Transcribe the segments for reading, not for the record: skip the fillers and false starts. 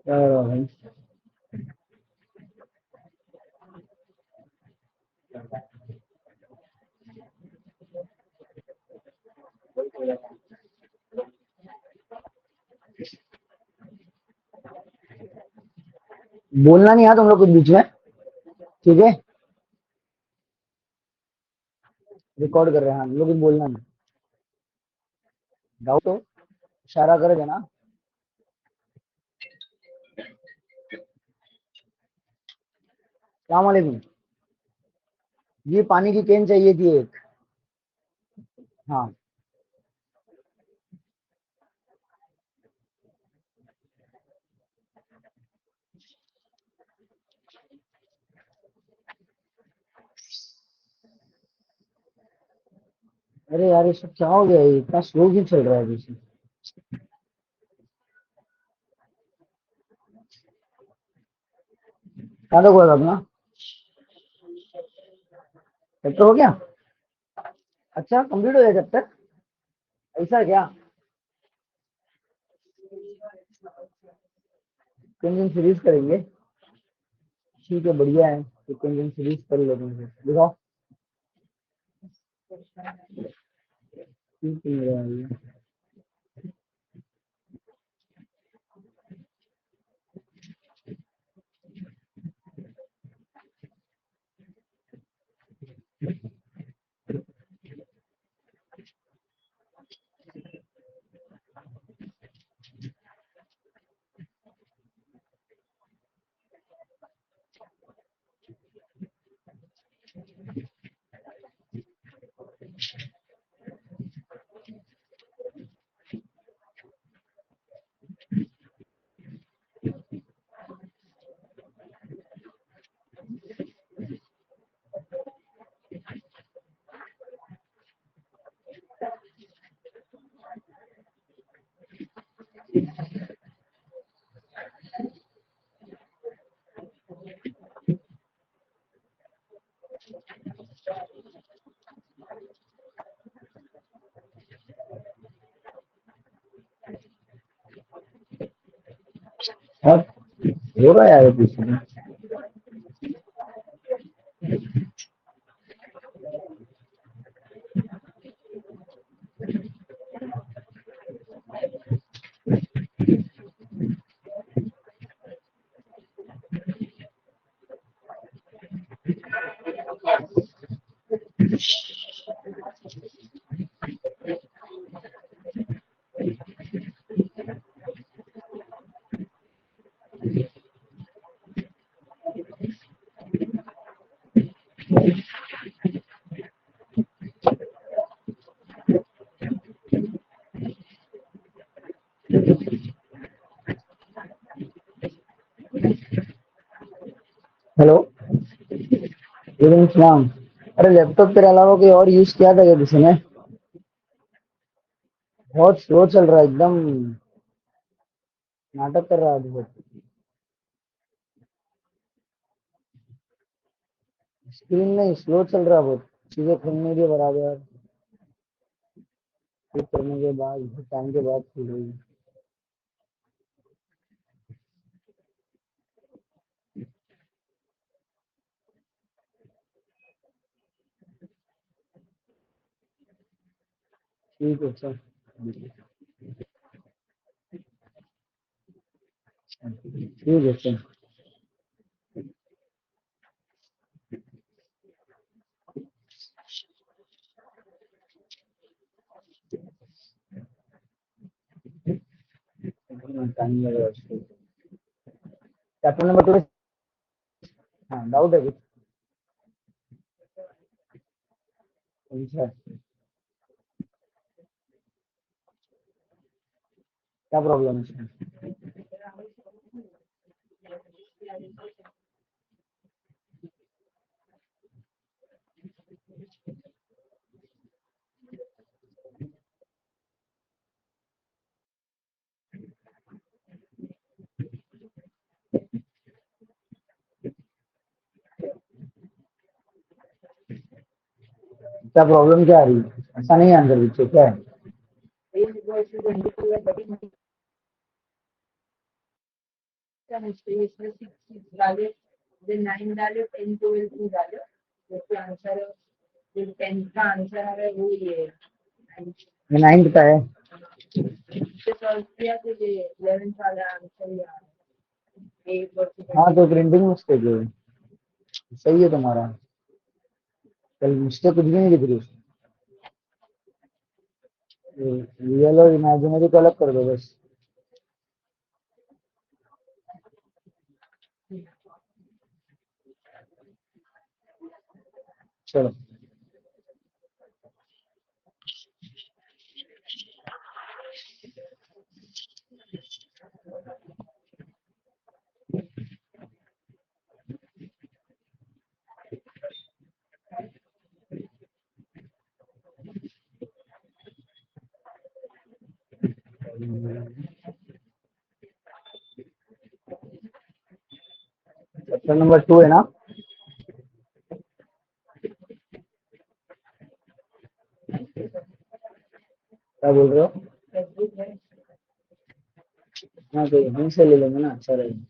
क्या हो रहा है भाई? बोलना नहीं है तुम लोग कुछ बीच में। ठीक है, रिकॉर्ड कर रहे हैं हम लोग, कुछ बोलना नहीं। डाउट हो, इशारा कर देना। सलाम वालेकुम। ये पानी की केन चाहिए थी एक। हाँ। अरे यार, ये सब क्या हो गया? ये इतना स्लो क्यों चल रहा है अभी से? क्या तक हुआ था अपना? तब तो हो गया। अच्छा, कंप्लीट हो गया जब तक? ऐसा क्या? तीन दिन सीरीज करेंगे? ठीक है, बढ़िया है। तो तीन दिन सीरीज कर लेते हैं फिर। दिखाओ। ठीक है मेरे भाई। और हो रहा है यार पीछे में। हेलो। वालेकुम सलाम। अरे लैपटॉप के अलावा कोई और यूज किया था क्या किसी ने? बहुत स्लो चल रहा है एकदम। नाटक कर रहा है बहुत। स्क्रीन नहीं, स्लो चल रहा है बहुत। चीजें खुलने के बराबर, क्लिक करने के बाद टाइम के बाद खुल रही है। ठीक है सर। ठीक है सर। टाइम लगेगा उसको। Chapter number two. हाँ, डाउट है कुछ? अच्छा, क्या प्रॉब्लम है इसमें? क्या प्रॉब्लम क्या आ रही है? ऐसा नहीं आंसर दीजिए क्या है? इसमें 6 डाले, फिर 9 डाले, 10 12 नहीं डाले, जैसे आंसर जो 10 का आंसर आ रहा है वो ये है। ये 9th का है। सॉल्व किया तो ये 11 वाला आंसर ही आ रहा है। एक वर्ष हाँ तो प्रिंटिंग मिस्टेक है, सही है तुम्हारा। कल मिस्टेक कुछ भी नहीं दिख रही। रियल और इमेजिनरी को अलग कर दो बस। चलो चैप्टर नंबर 2 है ना? क्या बोल रहे हो? हाँ तो यहीं से ले लेंगे ना, अच्छा रहेगा।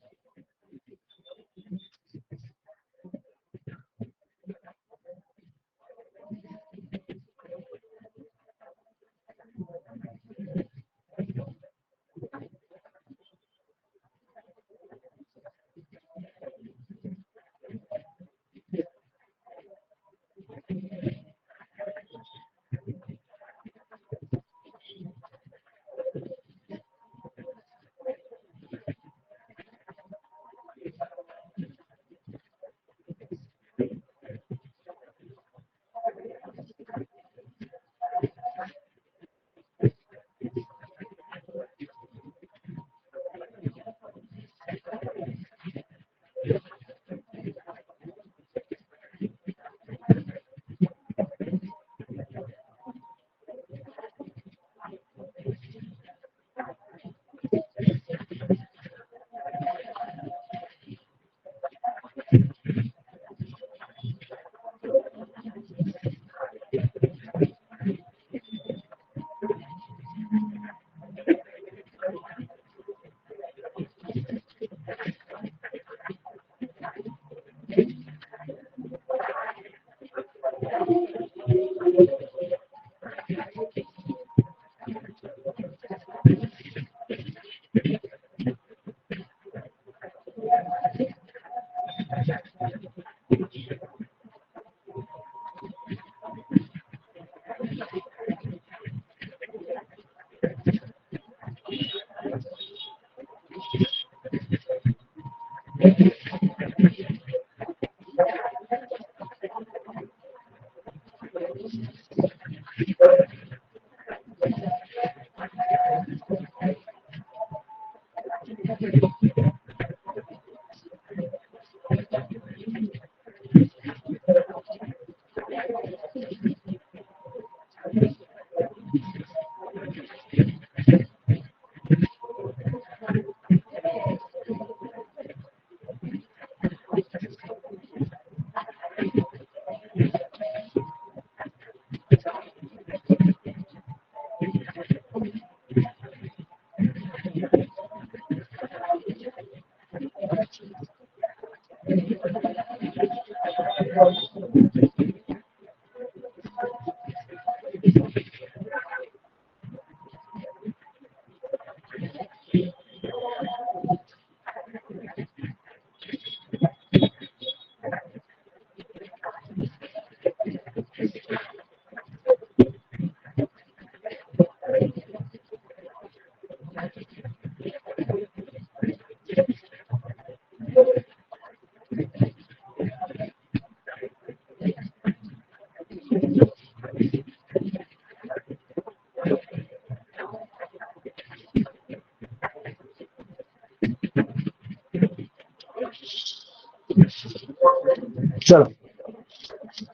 चलो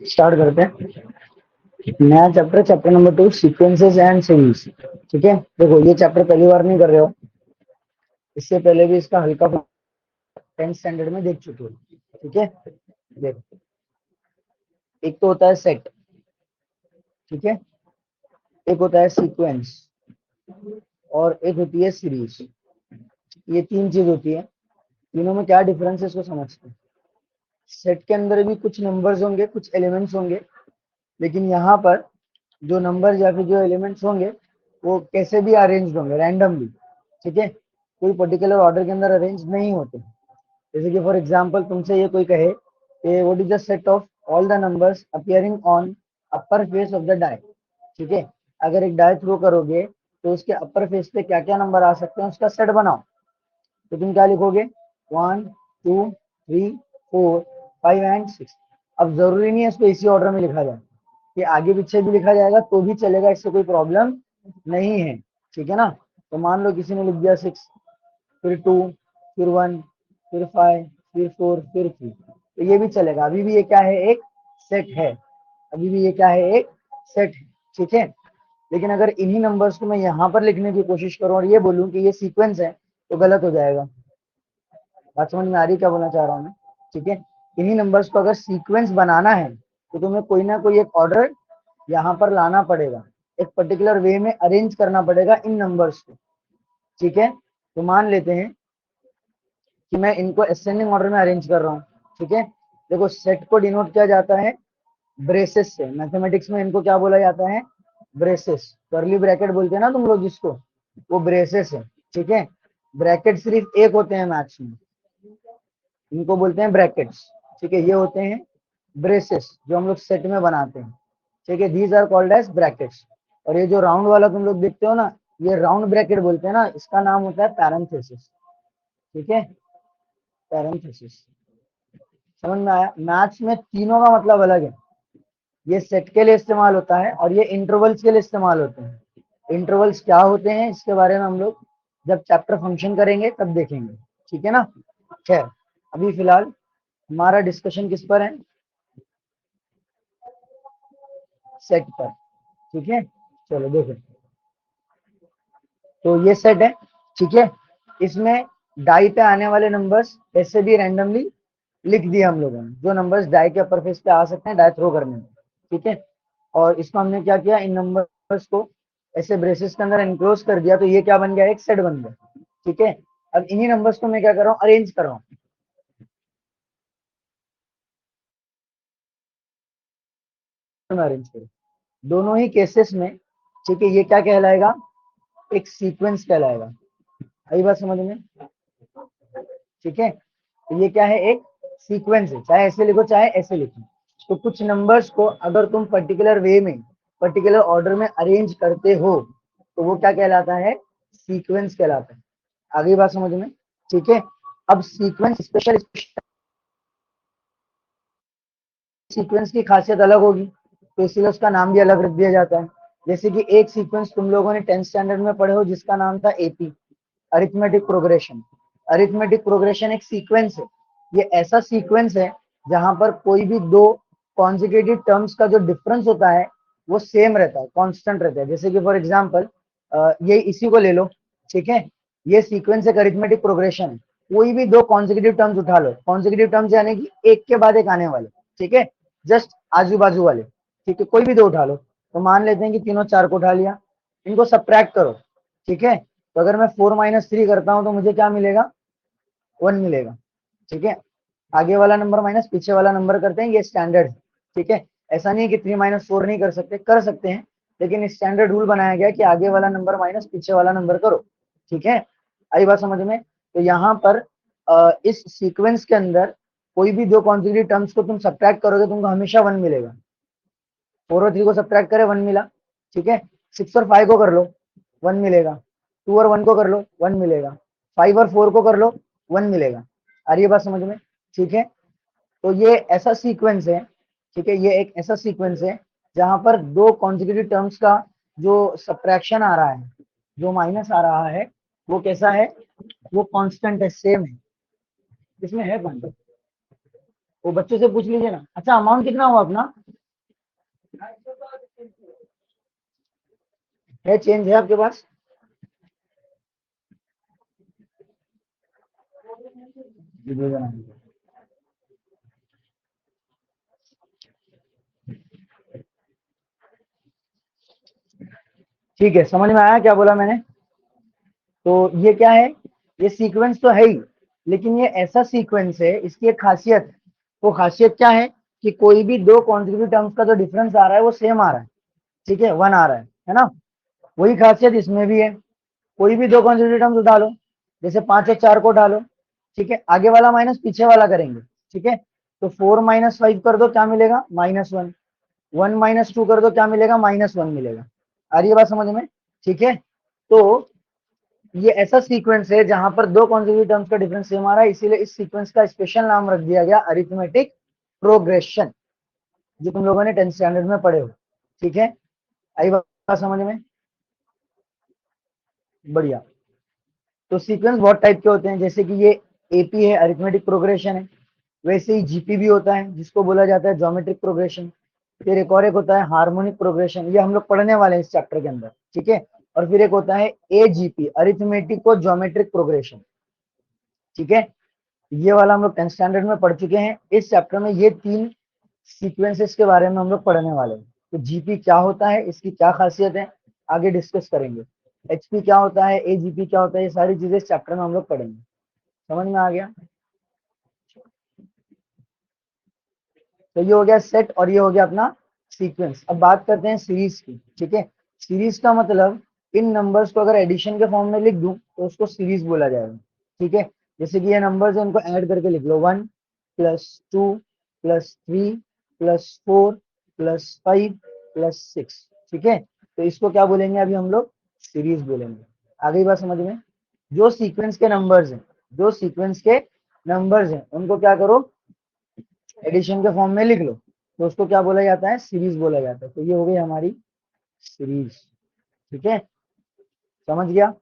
स्टार्ट करते हैं नया chapter, chapter number 2 sequences and series. ठीक है, देखो ये चैप्टर पहली बार नहीं कर रहे हो, इससे पहले भी इसका हल्का 10th स्टैंडर्ड में देख चुके हो। ठीक है, देखो एक तो होता है सेट, ठीक है, एक होता है सीक्वेंस और एक होती है सीरीज। ये तीन चीज होती है, तीनों में क्या डिफरेंस है इसको समझते हैं। सेट के अंदर भी कुछ नंबर्स होंगे, कुछ एलिमेंट्स होंगे, लेकिन यहाँ पर जो नंबर या फिर जो एलिमेंट्स होंगे वो कैसे भी अरेंज होंगे, रैंडमली। ठीक है, कोई पर्टिकुलर ऑर्डर के अंदर अरेंज नहीं होते। जैसे कि फॉर एग्जांपल तुमसे ये कोई कहे कि what is the set of all the numbers appearing on upper face of the die. ठीक है, अगर एक डाई थ्रो करोगे तो उसके अपर फेस पे क्या क्या नंबर आ सकते हैं उसका सेट बनाओ। तो तुम क्या लिखोगे, 1 2 3 4 5 एंड 6। अब जरूरी नहीं है इसको इसी ऑर्डर में लिखा जाए, कि आगे पीछे भी लिखा जाएगा तो भी चलेगा, इससे कोई प्रॉब्लम नहीं है। ठीक है ना, तो मान लो किसी ने लिख दिया 6, फिर 2, फिर 1, फिर 5, फिर 4, फिर 3, तो ये भी चलेगा। अभी भी ये क्या है, एक सेट है। अभी भी ये क्या है, एक सेट है। ठीक है, लेकिन अगर इन्हीं नंबर्स को मैं यहाँ पर लिखने की कोशिश करूँ और ये बोलूँ कि ये सीक्वेंस है तो गलत हो जाएगा। बात समझ में आ रही क्या बोलना चाह रहा हूँ मैं? ठीक है, इन्हीं नंबर्स को अगर सीक्वेंस बनाना है तो तुम्हें कोई ना कोई एक ऑर्डर यहाँ पर लाना पड़ेगा, एक पर्टिकुलर वे में अरेंज करना पड़ेगा इन नंबर्स को। ठीक है, तो मान लेते हैं कि मैं इनको असेंडिंग ऑर्डर में अरेंज कर रहा हूँ। ठीक है, देखो सेट को डिनोट किया जाता है ब्रेसेस से। मैथमेटिक्स में इनको क्या बोला जाता है, ब्रेसेस। कर्ली ब्रैकेट बोलते हैं ना तुम लोग जिसको, वो ब्रेसेस है। ठीक है, ब्रैकेट सिर्फ एक होते हैं मैथ्स में, इनको बोलते हैं ब्रैकेट्स। ठीक है, ये होते हैं ब्रेसेस जो हम लोग सेट में बनाते हैं। ठीक है, these are called as brackets. और ये जो राउंड वाला तुम लोग देखते हो ना, ये राउंड ब्रैकेट बोलते हैं ना, इसका नाम होता है पैरेंथेसिस। ठीक है, पैरेंथेसिस। समझ में आया? मैथ्स में तीनों का मतलब अलग है। ये सेट के लिए इस्तेमाल होता है और ये इंटरवल्स के लिए इस्तेमाल होते हैं। इंटरवल्स क्या होते हैं इसके बारे में हम लोग जब चैप्टर फंक्शन करेंगे तब देखेंगे। ठीक है ना। खैर, अभी फिलहाल हमारा डिस्कशन किस पर है, सेट पर। ठीक है, चलो देखो, तो ये सेट है। ठीक है, इसमें डाई पे आने वाले नंबर्स ऐसे भी रैंडमली लिख दिए हम लोगों ने, जो नंबर्स डाई के अपर फेस पे आ सकते हैं डाई थ्रो करने में। ठीक है, और इसको हमने क्या किया, इन नंबर्स को ऐसे ब्रेसेस के अंदर एनक्लोज कर दिया, तो ये क्या बन गया, एक सेट बन गया। ठीक है, अब इन्हीं नंबर्स को मैं क्या कर रहा हूँ, अरेंज कर रहा हूँ। अरेंज करो दोनों ही केसेस में। ठीक है, ये क्या कहलाएगा, एक सीक्वेंस कहलाएगा। आई बात समझ में? ठीक है, तो ये क्या है, एक सीक्वेंस है, चाहे ऐसे लिखो चाहे ऐसे लिखो। तो कुछ नंबर्स को अगर तुम पर्टिकुलर वे में, पर्टिकुलर ऑर्डर में अरेंज करते हो तो वो क्या कहलाता है, सीक्वेंस कहलाता है। आगे बात समझ में? ठीक है, अब सीक्वेंस स्पेशल, सीक्वेंस की खासियत अलग होगी तो इसीलिए उसका नाम भी अलग रख दिया जाता है। जैसे कि एक सीक्वेंस तुम लोगों ने 10th स्टैंडर्ड में पढ़े हो जिसका नाम था AP, arithmetic progression. Arithmetic progression एक सीक्वेंस है। ये ऐसा सीक्वेंस है जहां पर कोई भी दो कॉन्जिक्यूटिव टर्म्स का जो डिफरेंस होता है वो सेम रहता है, कांस्टेंट रहता है। जैसे कि फॉर एग्जांपल ये इसी को ले लो। ठीक है, ये सीक्वेंस एक अरिथमेटिक प्रोग्रेशन है। कोई भी दो कॉन्जिक्यूटिव टर्म्स उठा लो, कॉन्जिक्यूटिव टर्म्स यानी कि एक के बाद एक आने वाले। ठीक है, जस्ट आजू बाजू वाले। ठीक है, कोई भी दो उठा लो, तो मान लेते हैं कि तीनों चार को उठा लिया, इनको सब्ट्रैक्ट करो। ठीक है, तो अगर मैं 4 - 3 करता हूं तो मुझे क्या मिलेगा, 1 मिलेगा। ठीक है, आगे वाला नंबर माइनस पीछे वाला नंबर करते हैं, ये स्टैंडर्ड है। ठीक है, ऐसा नहीं है कि 3 - 4 नहीं कर सकते, कर सकते हैं, लेकिन स्टैंडर्ड रूल बनाया गया कि आगे वाला नंबर माइनस पीछे वाला नंबर करो। ठीक है, आई बात समझ में? तो यहाँ पर इस सीक्वेंस के अंदर कोई भी दो कॉन्जिक्यूटिव टर्म्स को तुम सब्ट्रैक्ट करोगे तुमको हमेशा 1 मिलेगा। 4 और 3 को सब्ट्रैक्ट करे 1 मिला। ठीक है, 6 और 5 को कर लो 1 मिलेगा। 2 और 1 को कर लो 1 मिलेगा। 5 और 4 को कर लो 1 मिलेगा। आ रही है बात समझ में? ठीक है, तो ये ऐसा सीक्वेंस है। ठीक है, ये एक ऐसा सीक्वेंस है जहां पर दो कॉन्जिक्यूटिव टर्म्स का जो सब्ट्रैक्शन आ रहा है, जो माइनस आ रहा है, वो कैसा है, वो कांस्टेंट है, सेम है। इसमें है कौन, वो बच्चों से पूछ लीजिए ना। अच्छा, अमाउंट कितना हुआ अपना, है चेंज है आपके पास? ठीक है, समझ में आया क्या बोला मैंने? तो ये क्या है, ये सीक्वेंस तो है ही, लेकिन ये ऐसा सीक्वेंस है, इसकी एक खासियत है। वो खासियत क्या है कि कोई भी दो कॉन्जिक्यूटिव टर्म्स का जो डिफरेंस आ रहा है वो सेम आ रहा है, ठीक है, 1 आ रहा है ना। वही खासियत इसमें भी है। कोई भी दो कॉन्जिक्यूटिव टर्म्स उठा लो, जैसे 5 और 4 को उठा लो, ठीक है, आगे वाला माइनस पीछे वाला करेंगे, ठीक है। तो 4 - 5 कर दो, क्या मिलेगा? -1। 1 - 2 कर दो, क्या मिलेगा? -1 मिलेगा। आ रही है बात समझ में? ठीक है, तो ये ऐसा सीक्वेंस है जहां पर दो कॉन्जिक्यूटिव टर्म्स का डिफरेंस सेम आ रहा है, इसीलिए इस सीक्वेंस का स्पेशल नाम रख दिया गया अरिथमेटिक प्रोग्रेशन, जो तुम लोगों ने 10th स्टैंडर्ड में पढ़े हो। ठीक है, आई बात समझ में? बढ़िया। तो सीक्वेंस बहुत टाइप के होते हैं, जैसे कि ये एपी है, अरिथमेटिक प्रोग्रेशन है। वैसे ही जीपी भी होता है, जिसको बोला जाता है ज्योमेट्रिक प्रोग्रेशन। फिर एक और एक होता है हार्मोनिक प्रोग्रेशन, ये हम लोग पढ़ने वाले हैं इस चैप्टर के अंदर, ठीक है। और फिर एक होता है एजीपी, अरिथमेटिक और ज्योमेट्रिक प्रोग्रेशन, ठीक है। ये वाला हम लोग 10th स्टैंडर्ड में पढ़ चुके हैं। इस चैप्टर में ये तीन सीक्वेंसेस के बारे में हम लोग पढ़ने वाले हैं। तो जीपी क्या होता है, इसकी क्या खासियत है, आगे डिस्कस करेंगे। एचपी क्या होता है, एजीपी क्या होता है, ये सारी चीजें इस चैप्टर में हम लोग पढ़ेंगे। समझ में आ गया? तो ये हो गया सेट और ये हो गया अपना सीक्वेंस। अब बात करते हैं सीरीज की, ठीक है। सीरीज का मतलब इन नंबर्स को अगर एडिशन के फॉर्म में लिख दूं तो उसको सीरीज बोला जाएगा, ठीक है। जैसे कि ये नंबर्स है, इनको ऐड करके लिख लो, 1 + 2 + 3 + 4 + 5 + 6, ठीक है। तो इसको क्या बोलेंगे अभी हम लोग? सीरीज बोलेंगे। आ गई बात समझ में? जो सीक्वेंस के नंबर्स हैं, जो सीक्वेंस के नंबर्स हैं, उनको क्या करो? एडिशन के फॉर्म में लिख लो, तो उसको क्या बोला जाता है? सीरीज बोला जाता है। तो ये हो गई हमारी सीरीज, ठीक है। समझ गया?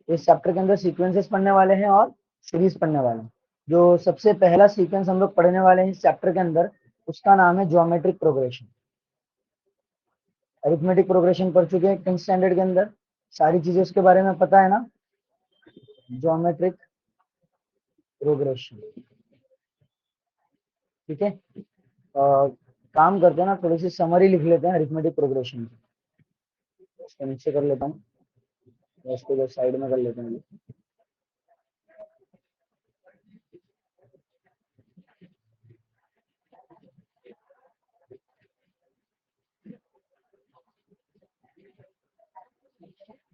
इस चैप्टर के अंदर सीक्वेंसेस पढ़ने वाले हैं और सीरीज पढ़ने वाले हैं। जो सबसे पहला सीक्वेंस हम लोग पढ़ने वाले हैं इस चैप्टर के अंदर, उसका नाम है ज्योमेट्रिक प्रोग्रेशन। अरिथमेटिक प्रोग्रेशन पढ़ चुके हैं 10th स्टैंडर्ड के अंदर, सारी चीजें उसके बारे में पता है ना। ज्योमेट्रिक प्रोग्रेशन, ठीक है। काम करते हैं ना, थोड़ी सी समरी लिख लेते हैं अरिथमेटिक प्रोग्रेशन की। इसको नीचे कर लेता हूँ, इसको जो साइड में कर लेते हैं।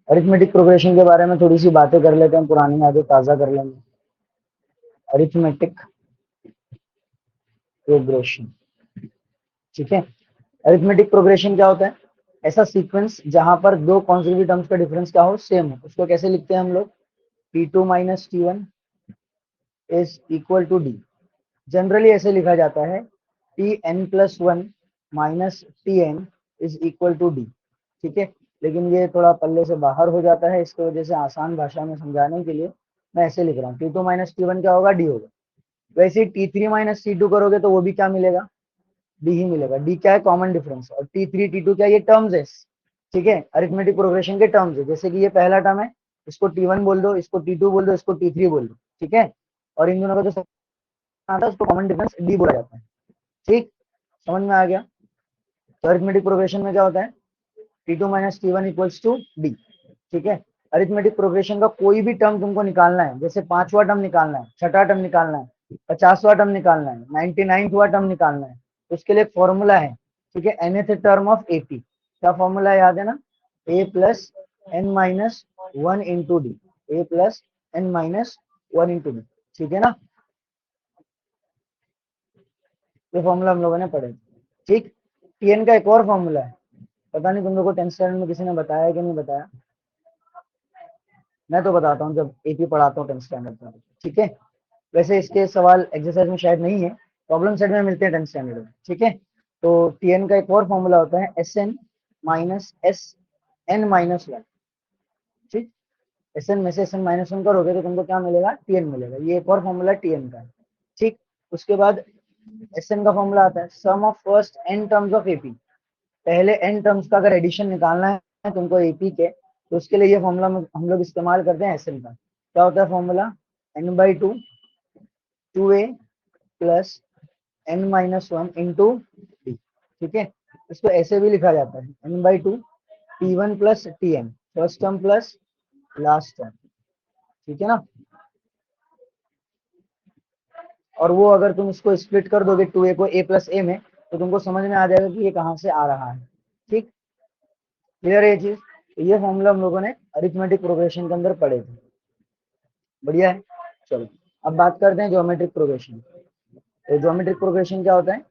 अरिथमेटिक प्रोग्रेशन के बारे में थोड़ी सी बातें कर लेते हैं, पुरानी यादें ताजा कर लेंगे। अरिथमेटिक प्रोग्रेशन, ठीक है। अरिथमेटिक प्रोग्रेशन क्या होता है? ऐसा सीक्वेंस जहां पर दो कॉन्जिक्यूटिव टर्म्स का डिफरेंस क्या हो? सेम हो। उसको कैसे लिखते हैं हम लोग? T2 - T1 is equal to D. Generally ऐसे लिखा जाता है, Tn+1 - Tn is equal to D, ठीक है। लेकिन ये थोड़ा पल्ले से बाहर हो जाता है, इसकी वजह से आसान भाषा में समझाने के लिए मैं ऐसे लिख रहा हूँ। T2 - T1 क्या होगा? डी होगा। वैसे ही T3 - T2 करोगे तो वो भी क्या मिलेगा? डी ही मिलेगा। डी क्या है? Common difference. और T3 T2 क्या? ये टर्म्स है, ठीक है, अरिथमेटिक प्रोग्रेशन के टर्म्स है। जैसे कि ये पहला टर्म है, इसको T1 बोल दो, इसको T2 बोल दो, इसको T3 बोल दो, ठीक है। और इन दोनों का जो आता है उसको कॉमन डिफरेंस डी बोला जाता है, ठीक। समझ में आ गया? तो अरिथमेटिक प्रोग्रेशन में क्या होता है? T2 - T1 equals to D, ठीक है। अरिथमेटिक प्रोग्रेशन का कोई भी टर्म तुमको निकालना है, जैसे 5वां टर्म निकालना है, 6ठा टर्म निकालना है, 50वां टर्म निकालना है, 99वां टर्म निकालना है, तो उसके लिए एक फॉर्मूला है, ठीक है, nth टर्म ऑफ एपी। क्या फॉर्मूला याद है ना? a plus n minus 1 into D, a plus n minus 1 into D, ठीक है ना। ये फॉर्मूला हम लोगों ने पढ़े, ठीक। टीएन का एक और फॉर्मूला है, पता नहीं तुम लोगों को 10th स्टैंडर्ड में किसी ने बताया कि नहीं बताया। मैं तो बताता हूँ जब एपी पढ़ाता हूँ 10th स्टैंडर्ड में, ठीक है। वैसे इसके सवाल एक्सरसाइज में शायद नहीं है, प्रॉब्लम सेट में मिलते हैं 10th स्टैंडर्ड में, ठीक है। तो टीएन का एक और फॉर्मूला होता है SN माइनस SN-1, ठीक। SN में से SN-1 करोगे तो तुमको क्या मिलेगा? टीएन मिलेगा। ये एक और फॉर्मूला टीएन का है, ठीक। उसके बाद SN का फॉर्मूला आता है sum of first n terms of AP. पहले n टर्म्स का अगर एडिशन निकालना है तुमको एपी के, तो उसके लिए ये फॉर्मूला हम लोग इस्तेमाल करते हैं SN का। क्या होता है formula? n/2 2a plus n-1 into D, ठीक है। इसको ऐसे भी लिखा जाता है n/2 T1 plus Tn, first term plus last term, ठीक है ना। और वो अगर तुम इसको स्प्लिट कर दोगे 2a को a प्लस a में, तो तुमको समझ में आ जाएगा कि ये कहाँ से आ रहा है। ठीक, क्लियर है ये चीज। तो ये फॉर्मूला हम लोगों ने अरिथमेटिक प्रोग्रेशन के अंदर पढ़े थे। बढ़िया है। चलो अब बात करते हैं ज्योमेट्रिक प्रोग्रेशन। तो ज्योमेट्रिक प्रोग्रेशन क्या होता है?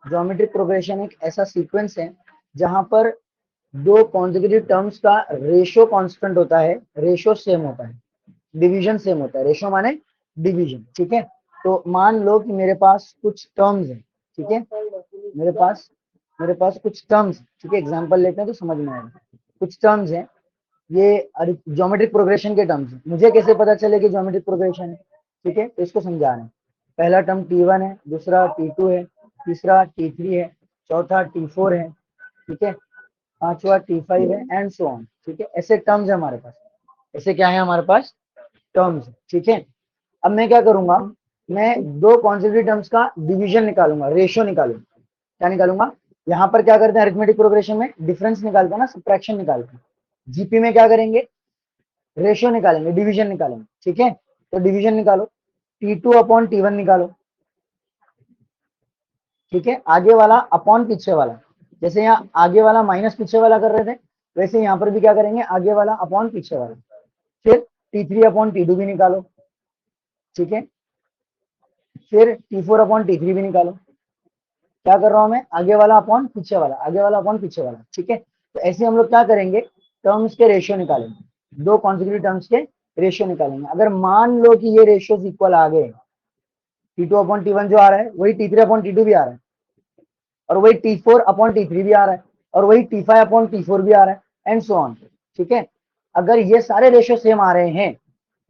ज्योमेट्रिक प्रोग्रेशन एक ऐसा सीक्वेंस है जहां पर दो कॉन्जिक्यूटिव टर्म्स का रेशियो कांस्टेंट होता है, रेशियो सेम होता है, डिवीजन सेम होता है। रेशियो माने डिवीजन, ठीक है। तो मान लो कि मेरे पास कुछ टर्म्स है, ठीक है, मेरे पास कुछ टर्म्स, ठीक है, एग्जांपल लेते हैं तो समझ में आएगा। कुछ टर्म्स हैं, ये ज्योमेट्रिक प्रोग्रेशन के टर्म्स हैं। मुझे कैसे पता चले कि ज्योमेट्रिक प्रोग्रेशन है? ठीक है, तो इसको समझा रहे हैं। पहला टर्म T1 है, दूसरा T2 है, तीसरा T3 है, चौथा T4 है, ठीक है, पांचवा T5 है, एंड सो ऑन। ठीक है, ऐसे टर्म्स है हमारे पास। ऐसे क्या है हमारे पास? टर्म्स, ठीक है। अब मैं क्या करूंगा, मैं दो कॉन्जिक्यूटिव टर्म्स का डिवीजन निकालूंगा, रेशियो निकालूंगा। क्या निकालूंगा? यहाँ पर क्या करते हैं अरिथमेटिक प्रोग्रेशन में? डिफरेंस निकालते हैं ना, सब्ट्रैक्शन निकालते हैं। जीपी में क्या करेंगे? रेशियो निकालेंगे, डिवीजन निकालेंगे, ठीक है। तो डिवीजन निकालो, T2 अपॉन T1 निकालो, ठीक है। आगे वाला अपॉन पीछे वाला, जैसे यहाँ आगे वाला माइनस पीछे वाला कर रहे थे, वैसे यहाँ पर भी क्या करेंगे? आगे वाला अपॉन पीछे वाला। फिर T3 अपॉन T2 भी निकालो, ठीक है। फिर T4 अपॉन T3 भी निकालो। क्या कर रहा हूं मैं? आगे वाला अपॉन पीछे वाला, आगे वाला अपॉन पीछे वाला, ठीक है। तो ऐसे हम लोग क्या करेंगे? टर्म्स के रेशियो निकालेंगे, दो कॉन्जिक्यूटिव टर्म्स के रेशियो निकालेंगे। अगर मान लो कि ये रेशियोज इक्वल आ गए, T2 अपॉन T1 जो आ रहा है वही T3 अपॉन T2 भी आ रहा है, और वही T4 अपॉन T3 भी आ रहा है, और वही T5 अपॉन T4 भी आ रहा है, एंड सो ऑन, ठीक है। अगर ये सारे रेशियो सेम आ रहे हैं,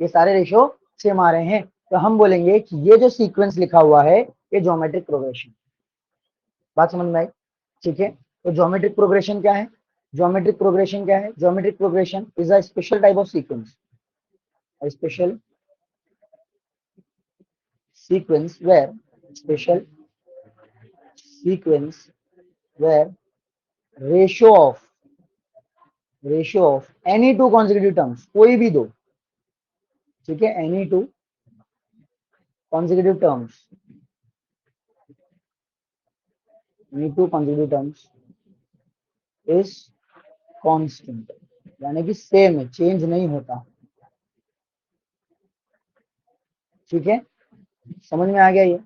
ये सारे रेशियो सेम आ रहे हैं, तो हम बोलेंगे कि ये जो सीक्वेंस लिखा हुआ है ये ज्योमेट्रिक प्रोग्रेशन। बात समझ में आई? ठीक है। तो ज्योमेट्रिक प्रोग्रेशन क्या है? ज्योमेट्रिक प्रोग्रेशन क्या है? Geometric progression is a special type of sequence, a special sequence where special sequence where ratio of any two consecutive terms, कोई भी दो, ठीक है, any two consecutive terms, any two consecutive terms is constant, यानी कि same है, change नहीं होता, ठीक है। समझ में आ गया ये?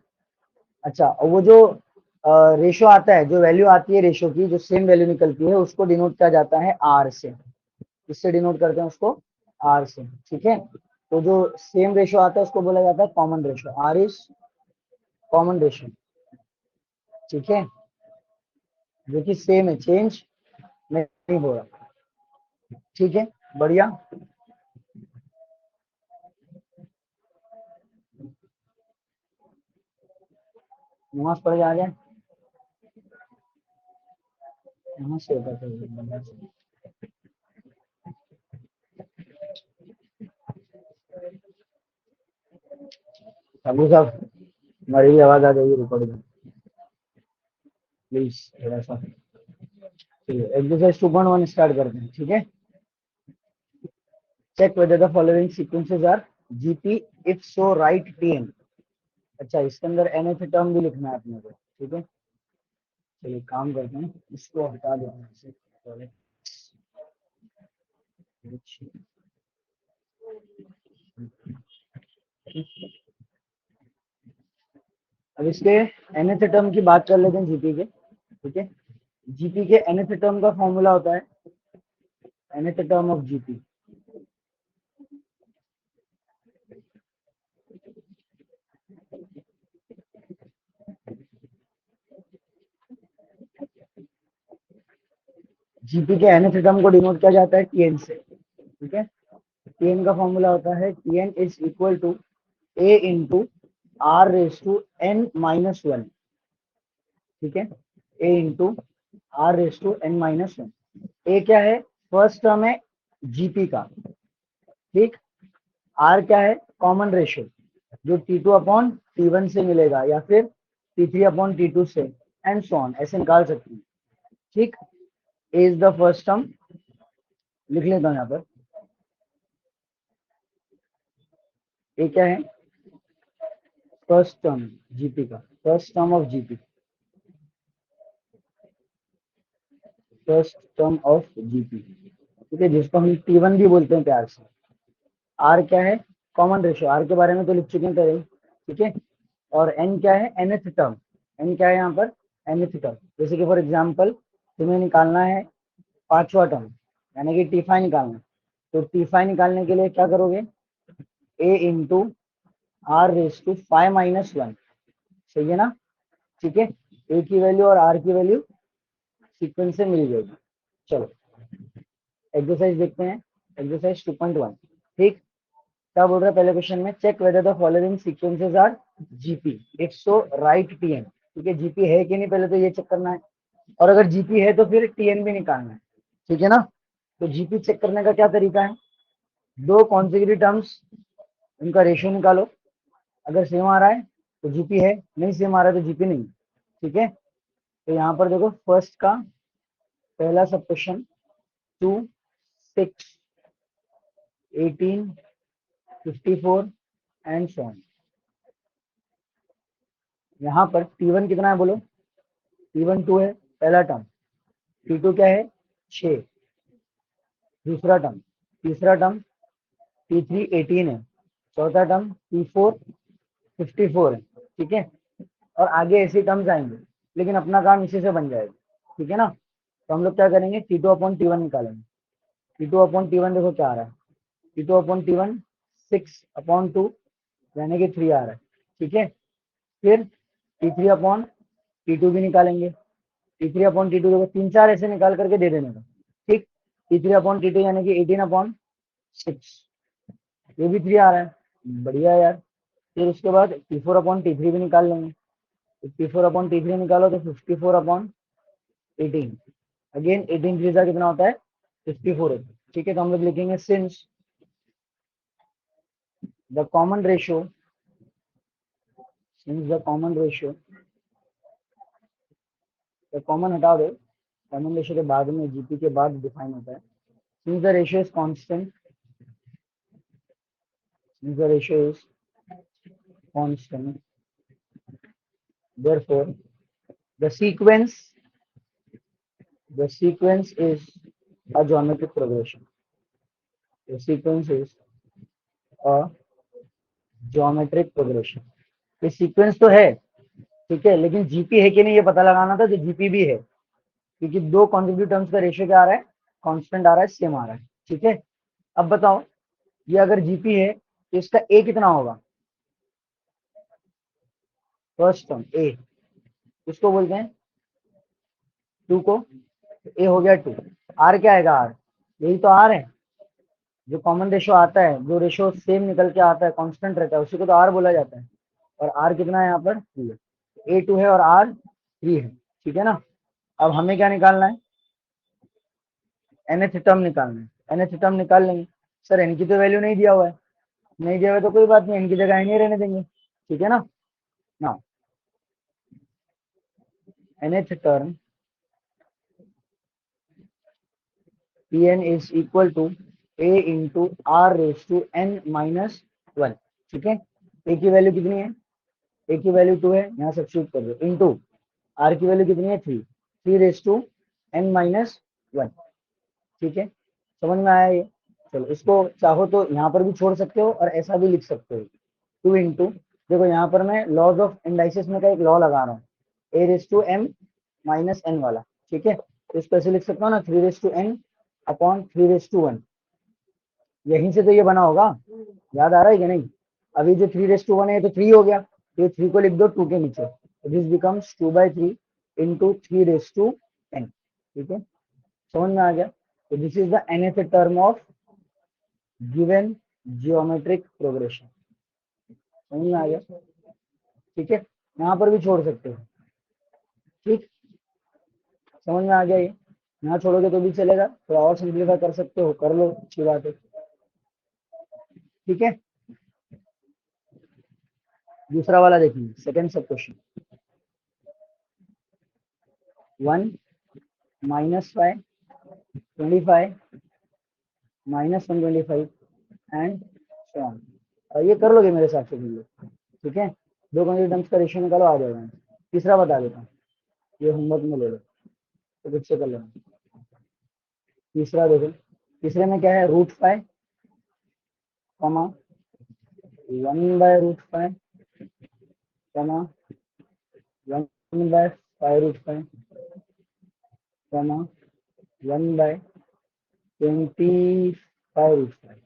अच्छा, और वो जो रेशो आता है, जो वैल्यू आती है रेशो की, जो सेम वैल्यू निकलती है, उसको डिनोट किया जाता है आर से। इससे डिनोट करते हैं उसको? आर से, ठीक है। तो जो सेम रेशो आता है उसको बोला जाता है common ratio. R is common ratio, ठीक है, जो कि सेम है, चेंज नहीं हो रहा, ठीक है। बढ़िया। नमाज पढ़ के आ गए? यहाँ से होता है अबू साहब, हमारी भी आवाज आ जाएगी रिकॉर्ड में, प्लीज थोड़ा सा। चलिए एक्सरसाइज 2.1 स्टार्ट करते हैं, ठीक है। Check whether the following sequences are GP, if so write TN. अच्छा, इसके अंदर nth टर्म भी लिखना है अपने को, ठीक है। चलिए काम करते हैं, इसको हटा देते हैं इससे पहले। अब इसके nth टर्म की बात कर लेते हैं जीपी के, ठीक है। जीपी के nth टर्म का फॉर्मूला होता है nth term of GP, GP के nth टर्म को डिनोट किया जाता है टीएन से, ठीक है। टीएन का फॉर्मूला होता है TN is equal to A into R raise to N minus one, ठीक है, A into R raise to N minus one. A क्या है? फर्स्ट टर्म है जीपी का, ठीक। आर क्या है? कॉमन रेशियो, जो T2 अपॉन T1 से मिलेगा या फिर T3 अपॉन T2 से, एंड सो ऑन, ऐसे निकाल सकते हैं, ठीक। ए इज द फर्स्ट टर्म, लिख लेता हूँ यहाँ पर। ये क्या है, फर्स्ट टर्म जीपी का, first term of GP, first term of GP, ठीक है, जिसको हम T1 भी बोलते हैं प्यार से। आर क्या है, कॉमन रेशियो, आर के बारे में तो लिख चुके हैं पहले, ठीक है। और एन क्या है, nth टर्म, एन क्या है यहाँ पर, nth टर्म। जैसे कि फॉर एग्जांपल तुम्हें निकालना है पांचवा टर्म, यानी कि T5 निकालना है, तो T5 निकालने के लिए क्या करोगे, a into R raise to 5 - 1, सही है ना, ठीक है। ए की वैल्यू और आर की वैल्यू सीक्वेंस से मिल जाएगी। चलो एक्सरसाइज देखते हैं, एक्सरसाइज 2.1, ठीक। क्या बोल रहा है पहले क्वेश्चन में, check whether the following sequences are GP if so write TN, ठीक है, जीपी है कि नहीं पहले तो ये चेक करना है, और अगर जीपी है तो फिर टीएन भी निकालना है, ठीक है ना। तो जीपी चेक करने का क्या तरीका है, दो कॉन्सेक्यूटिव टर्म्स, उनका रेशियो निकालो, अगर सेम आ रहा है तो जीपी है, नहीं सेम आ रहा है तो जीपी नहीं, ठीक है। तो यहाँ पर देखो फर्स्ट का पहला सब क्वेश्चन 2, 6, 18, 54 एंड सो ऑन। यहाँ पर T1 कितना है बोलो, T1 2 है पहला टर्म, T2 क्या है 6 दूसरा टर्म, तीसरा टर्म T3 18 है, चौथा टर्म T4 54 है, ठीक है। और आगे ऐसे टर्म्स आएंगे, लेकिन अपना काम इसी से बन जाएगा, ठीक है ना। तो हम लोग क्या करेंगे, T2/T1 निकालेंगे। T2/T1 देखो क्या आ रहा है, T2/T1 6/2 यानी कि 3 आ रहा है, ठीक है। फिर T3/T2 भी निकालेंगे, T3/T2 देखो 3 4 ऐसे निकाल करके दे देने का, ठीक। T3/T2 यानी कि 18/6, ये भी 3 आ रहा है, बढ़िया यार। फिर उसके बाद T4/T3 भी निकाल लेंगे, तो T4/T3 निकालो तो 54/18, अगेन 18 3 कितना होता है 54 होता है, ठीक है। तो हम लोग लिखेंगे since the common ratio, since the common ratio, तो कॉमन हटा दो, कॉमन रेशियो के बाद में जीपी के बाद डिफाइन होता है, since the ratio is constant, since the ratio is constant, therefore the sequence, the sequence is a geometric progression, the sequence is a geometric progression। ये सीक्वेंस तो है, ठीक है, लेकिन जीपी है कि नहीं ये पता लगाना था, तो जीपी भी है, क्योंकि दो कॉन्सेक्यूटिव टर्म्स का रेशियो क्या आ रहा है, कांस्टेंट आ रहा है, सेम आ रहा है, ठीक है। अब बताओ ये अगर जीपी है तो इसका ए कितना होगा, फर्स्ट टर्म ए, इसको बोलते हैं 2 को, ए हो गया 2, आर क्या आएगा, आर यही तो आर है, जो कॉमन रेशियो आता है, जो रेशियो सेम निकल के आता है, कांस्टेंट रहता है, उसी को तो आर बोला जाता है। और आर कितना है यहाँ पर 3 है, ए 2 है और आर 3 है, ठीक है ना। अब हमें क्या निकालना है, nth टर्म निकालना है, nth टर्म निकाल लेंगे। सर एन की तो वैल्यू नहीं दिया हुआ है, नहीं दिया हुआ है तो कोई बात नहीं, एन की जगह नहीं रहने देंगे, ठीक है ना। ना nth term Pn is equal to a into R raise to n-1, ठीक है। ए की वैल्यू कितनी है, ए की वैल्यू 2 है, यहाँ सब्स्टिट्यूट कर दो, इंटू आर की वैल्यू कितनी है 3, 3 रेस टू n-1, ठीक है। समझ में आया ये, चलो इसको चाहो तो यहाँ पर भी छोड़ सकते हो और ऐसा भी लिख सकते हो, 2 इंटू, देखो यहाँ पर मैं लॉज ऑफ इंडाइसिस में का एक लॉ लगा रहा हूँ, ए रेस टू m-n वाला, ठीक है। तो इसको ऐसे लिख सकता हूँ ना, 3 raise to n upon 3 raise to 1, यहीं से तो ये बना होगा, याद आ रहा है कि नहीं। अभी जो 3 रेस टू 1 है तो 3 हो गया, तो 3 को लिख दो 2 के नीचे, this becomes 2/3 into 3 raise to n, ठीक है, समझ में आ गया। तो this is the nth term of given geometric progression, समझ में आ गया, ठीक है। यहाँ पर भी छोड़ सकते हो, ठीक, समझ में आ गया ये, यहाँ छोड़ोगे तो भी चलेगा, थोड़ा और सिंप्लीफाई कर सकते हो, कर लो, अच्छी बात है, ठीक है। दूसरा वाला देखेंगे, सेकंड सब क्वेश्चन, 1 - 5 25 -125 एंड सो ऑन। ये कर लोगे मेरे हिसाब से भी ये, ठीक है। दो कंप्लीट टर्म्स का रेशियो निकालो, आ जाएगा। तीसरा बता देता हूँ, ये होमवर्क में ले लो तो खुद से कर लेना। तीसरा देखो, तीसरे में क्या है, √5 comma 1/√5 comma 1/5√5 comma 1/25√5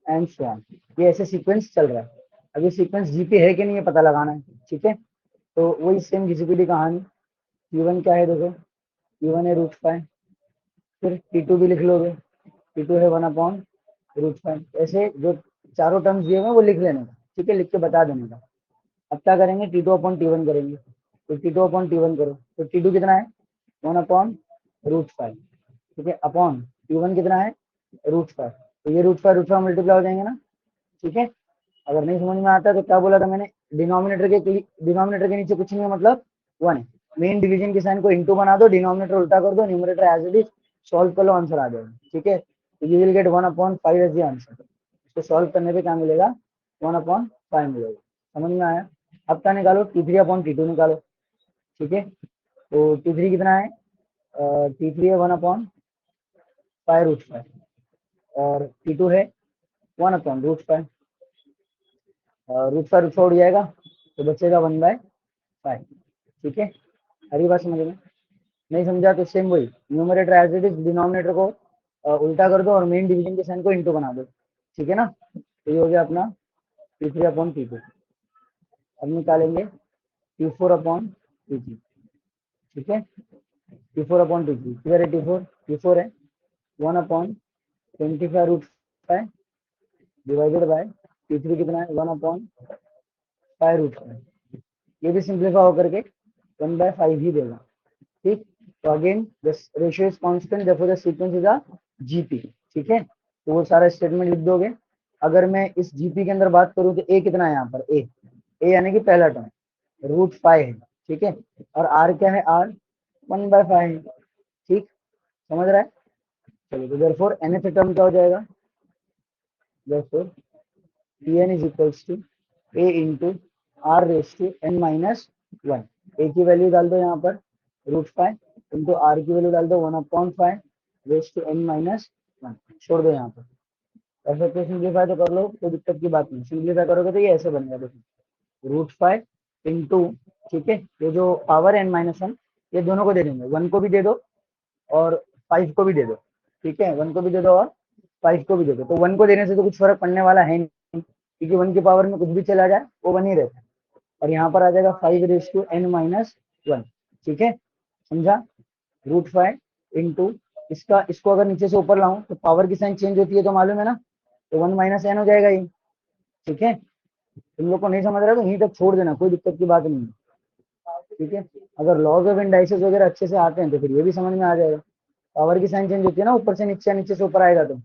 and so on. ये ऐसे सीक्वेंस चल रहा है। अब ये सीक्वेंस जीपी है कि नहीं ये पता लगाना है, ठीक है। तो वही सेम घिसी की कहानी, T1 क्या है देखो, T1 है √5, फिर T2 भी लिख लोगे, T2 है 1/√5। ऐसे जो चारों टर्म्स दिए हुए हैं वो लिख लेने का, ठीक है, लिख के बता देने का। अब क्या करेंगे, T2/T1 करेंगे, तो T2/T1 करो, तो T2 कितना है 1/√5, ठीक है, अपॉन T1 कितना है √5, तो ये √5 मल्टीप्लाई हो जाएंगे ना, ठीक है। अगर नहीं समझ में आता है तो क्या बोला था मैंने, डिनोमिनेटर के नीचे कुछ नहीं है, मतलब 1 है। मेन डिवीजन के साइन को इंटू बना दो, डिनोमिनेटर उल्टा कर दो, numerator as it is, solve कर लो, आंसर आ जाएगा, ठीक है। तो you will get 1/5 as the answer. इसको सॉल्व करने पे क्या मिलेगा, 1/5 मिलेगा। समझ में आया। अब क्या निकालो, T3/T2 निकालो, ठीक है। तो T3 कितना है, T3 है 1/5√5 और T2 है 1/√5। √5 उड़ जाएगा तो बचेगा 1/5, ठीक है। हरी बात समझ में, नहीं समझा तो सेम वही, numerator as it is, denominator को उल्टा कर दो और मेन डिवीजन के साइन को इंटू बना दो, ठीक है ना। तो ये हो गया अपना T3/T2। अब निकालेंगे T4/T3, ठीक है। T4/T3 किधर है, T4 है 1/25√5 डिवाइडेड बाय T3 कितना है 1/5√5। ये भी सिंप्लीफाई होकर के 1/5 ही देगा, ठीक। तो again the ratio is constant, therefore the sequence is a GP, ठीक है। तो वो सारा स्टेटमेंट लिख दोगे। अगर मैं इस जीपी के अंदर बात करूं तो ए कितना है यहाँ पर, ए यानी कि पहला टर्म √5 है, ठीक है। और आर क्या है, आर 1/5 है, ठीक, समझ रहा है। चलो तो देयरफॉर nth टर्म क्या हो जाएगा, therefore Pn is equals to a into r⁻n−1। A की वैल्यू डाल दो यहाँ पर √5 इंटू आर की वैल्यू डाल दो 1/5 छोड़ दो यहाँ पर। ऐसे तो सिंप्लीफाई तो कर लो, कोई दिक्कत की बात नहीं। सिंप्लीफाई करोगे तो ये ऐसे बनेगा, देखो √5 इंटू, ठीक है, ये जो पावर n-1 ये दोनों को दे देंगे, 1 को भी दे दो और 5 को भी दे दो, ठीक है। 1 को भी दे दो और 5 को भी दे दो। तो 1 को देने से तो कुछ फर्क पड़ने वाला है नहीं, क्योंकि 1 की पावर में कुछ भी चला जाए वो 1 ही रहता है। और यहाँ पर आ जाएगा 5⁻n-1, ठीक है, समझा। √5 इंटू इसको अगर नीचे से ऊपर लाऊं तो पावर की साइन चेंज होती है, तो मालूम है ना, तो 1 - n हो जाएगा ये, ठीक है। तुम लोग को नहीं समझ रहा तो यहीं तक छोड़ देना, कोई दिक्कत की बात नहीं है, ठीक है। अगर लॉज ऑफ इंडाइसेस वगैरह अच्छे से आते हैं तो फिर ये भी समझ में आ जाएगा। पावर की साइन चेंज होती है ना, ऊपर से नीचे, नीचे से ऊपर आएगा तो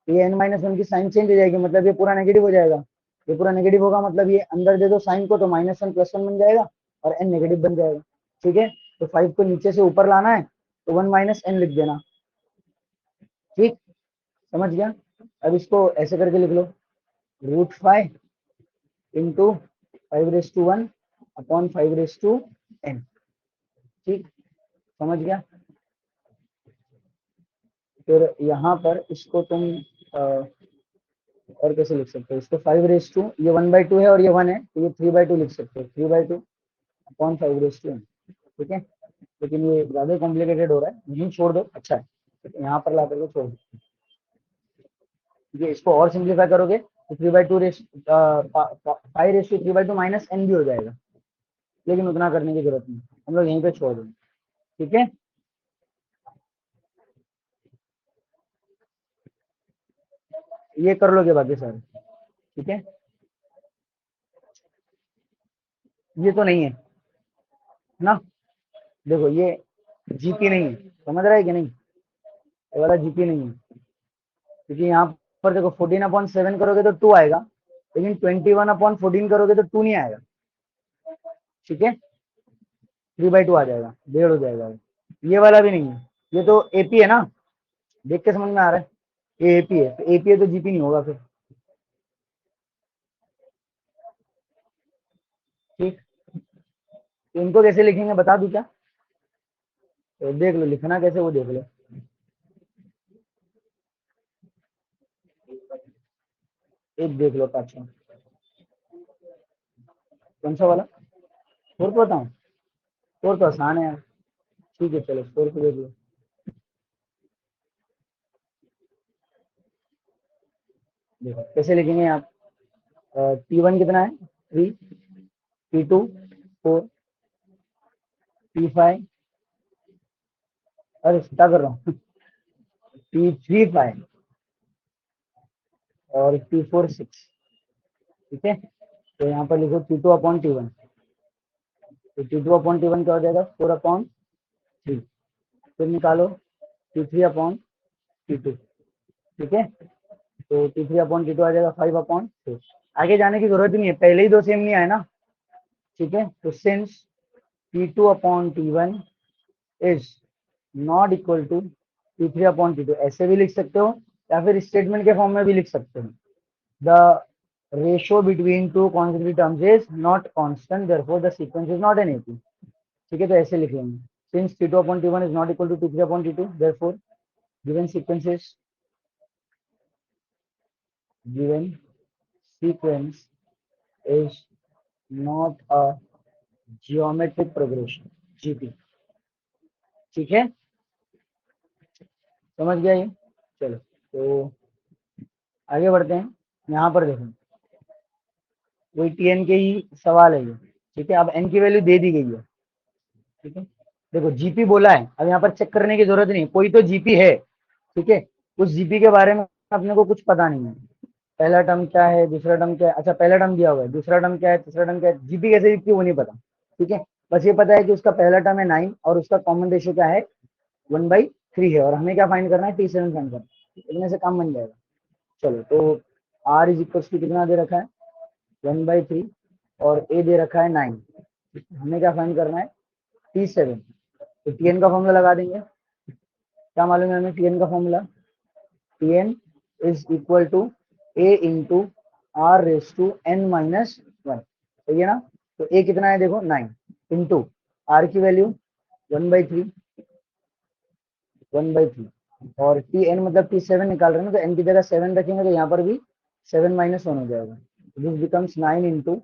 ये n-1 की साइन चेंज हो जाएगी, मतलब ये पूरा नेगेटिव हो जाएगा। ये पूरा नेगेटिव होगा मतलब ये अंदर दे दो साइन को तो -1 +1 बन जाएगा और n नेगेटिव बन जाएगा, ठीक है। तो 5 को नीचे से ऊपर लाना है तो 1 - n लिख देना, ठीक, समझ गया। अब इसको ऐसे करके लिख लो, √5 इंटू 5⁻1 अपॉन 5⁻n, ठीक, समझ गया। फिर यहाँ पर इसको तुम और कैसे लिख सकते हो, इसको 5⁻2, ये 1/2 है और ये 1 है तो ये 3/2 लिख सकते हो, 3/2 अपॉन 5⁻n, ठीक है। लेकिन ये ज्यादा कॉम्प्लिकेटेड हो रहा है, नहीं छोड़ दो, अच्छा है, तो यहाँ पर ला करके छोड़ दो। ये इसको और सिंप्लीफाई करोगे तो 5⁻3/2 -n भी हो जाएगा, लेकिन उतना करने की जरूरत नहीं, हम लोग यहीं पे छोड़ देंगे, ठीक है। ये कर लोगे बाकी सारे, ठीक है। ये तो नहीं है ना, देखो ये जीपी नहीं है, समझ रहा है कि नहीं, ये वाला जीपी नहीं है, क्योंकि यहाँ पर देखो 14/7 करोगे तो 2 आएगा, लेकिन 21/14 करोगे तो 2 नहीं आएगा, ठीक है। 3/2 आ जाएगा, 1.5 हो जाएगा। ये वाला भी नहीं है, ये तो एपी है ना, देख के समझ में आ रहा है, ये एपी है, तो एपी है तो जीपी नहीं होगा फिर। ठीक, तो इनको कैसे लिखेंगे बता दूं क्या? तो देख लो, लिखना कैसे वो देख लो। एक देख लो पाँचवा, कौन सा वाला? फोर्थ बताऊं? फोर्थ तो आसान है यार। ठीक है चलो फोर्थ देख लो। देखो कैसे लिखेंगे आप। T1 कितना है? 3, T2 4, T5, अरे क्या कर रहा हूँ, T3 5 और T4 6। ठीक है, तो यहाँ पर लिखो T2 अपॉन T1। तो T2 अपॉन T1 क्या हो जाएगा? 4 अपॉन 3। फिर निकालो T3 अपॉन T2। ठीक है, तो T3 अपॉन T2 आ जाएगा 5 अपॉन 4। आगे जाने की जरूरत ही नहीं है, पहले ही दो सेम नहीं आए ना। ठीक है, तो since T2 upon T1 is not equal to T3 upon T2, ऐसे भी लिख सकते हो या फिर स्टेटमेंट के फॉर्म में भी लिख सकते हो। The ratio between two consecutive terms is not constant, therefore the sequence is not an AP. ठीक है, तो ऐसे लिख लेंगे, since T2 upon T1 is not equal to T3 upon T2, therefore given sequence is given sequence is not a geometric progression, GP। ठीक है, समझ गया ये? चलो तो आगे बढ़ते हैं। यहाँ पर देखो वही टीएन के ही सवाल है ये। ठीक है, अब एन की वैल्यू दे दी गई है। ठीक है, देखो जीपी बोला है, अब यहाँ पर चेक करने की जरूरत नहीं, कोई तो जीपी है। ठीक है, उस जीपी के बारे में अपने को कुछ पता नहीं है। पहला टर्म क्या है, दूसरा टर्म क्या है, अच्छा पहला टर्म दिया हुआ है, दूसरा टर्म क्या है, तीसरा टर्म क्या है, जीपी कैसे दिखती है वो नहीं पता। ठीक है, बस ये पता है कि उसका पहला टर्म है 9 और उसका कॉमन रेशियो क्या है 1/3 है, और हमें क्या फाइंड करना है T7 फाइंड करना है। इतने से काम बन जाएगा। चलो तो R इज इक्वल टू कितना दे रखा है 1/3 और A दे रखा है 9। हमें क्या फाइंड करना है T7। तो Tn का फॉर्मूला लगा देंगे। क्या मालूम है हमें Tn का formula? Tn is equal to A into R raise to n-1। सही है ना? तो A कितना है देखो 9 इंटू R की वैल्यू 1/3, 1/3 और Tn मतलब T7 निकाल रहे हैं ना, तो n की जगह 7 रखेंगे तो यहाँ पर भी 7-1 हो जाएगा। दिस बिकम्स 9 इंटू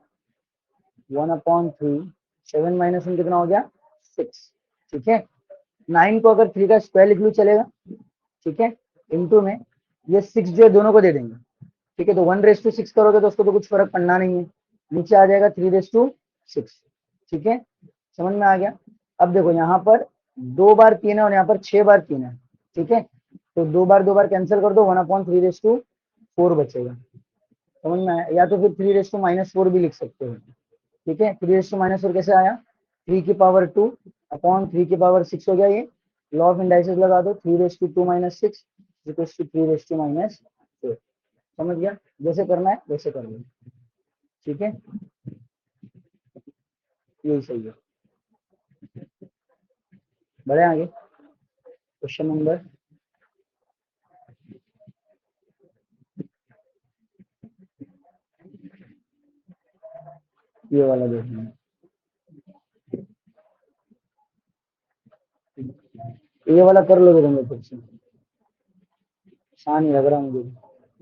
1/3, 7-1 कितना हो गया 6। ठीक है, 9 को अगर 3 का स्क्वायर लिख लूँ चलेगा। ठीक है, इंटू में ये 6 जो है दोनों को दे देंगे। ठीक है, तो 1/6 करोगे तो उसको तो कुछ फर्क पड़ना नहीं है, नीचे आ जाएगा 3/6। ठीक है, समझ में आ गया? अब देखो यहाँ पर 2 बार 3 है और यहाँ पर 6 बार 3 है। ठीक है, तो 2 बार कैंसिल कर दो, 1/3/4 बचेगा। समझ में आया? या तो फिर 3/-4 भी लिख सकते हो। ठीक है, 3/-4 कैसे आया? 3 की पावर 2 अपॉन 3 की पावर 6 हो गया ये। लॉ ऑफ इंडाइसेस लगा दो, 3/2 - 6 इक्वल्स टू 3/-4। समझ गया? जैसे करना है वैसे कर लो। ठीक है, यही सही है। बढ़े आगे, क्वेश्चन नंबर ये वाला देखना है। ये वाला कर लोगे तुम लोग खुद से, आसान ही लग रहा मुझे,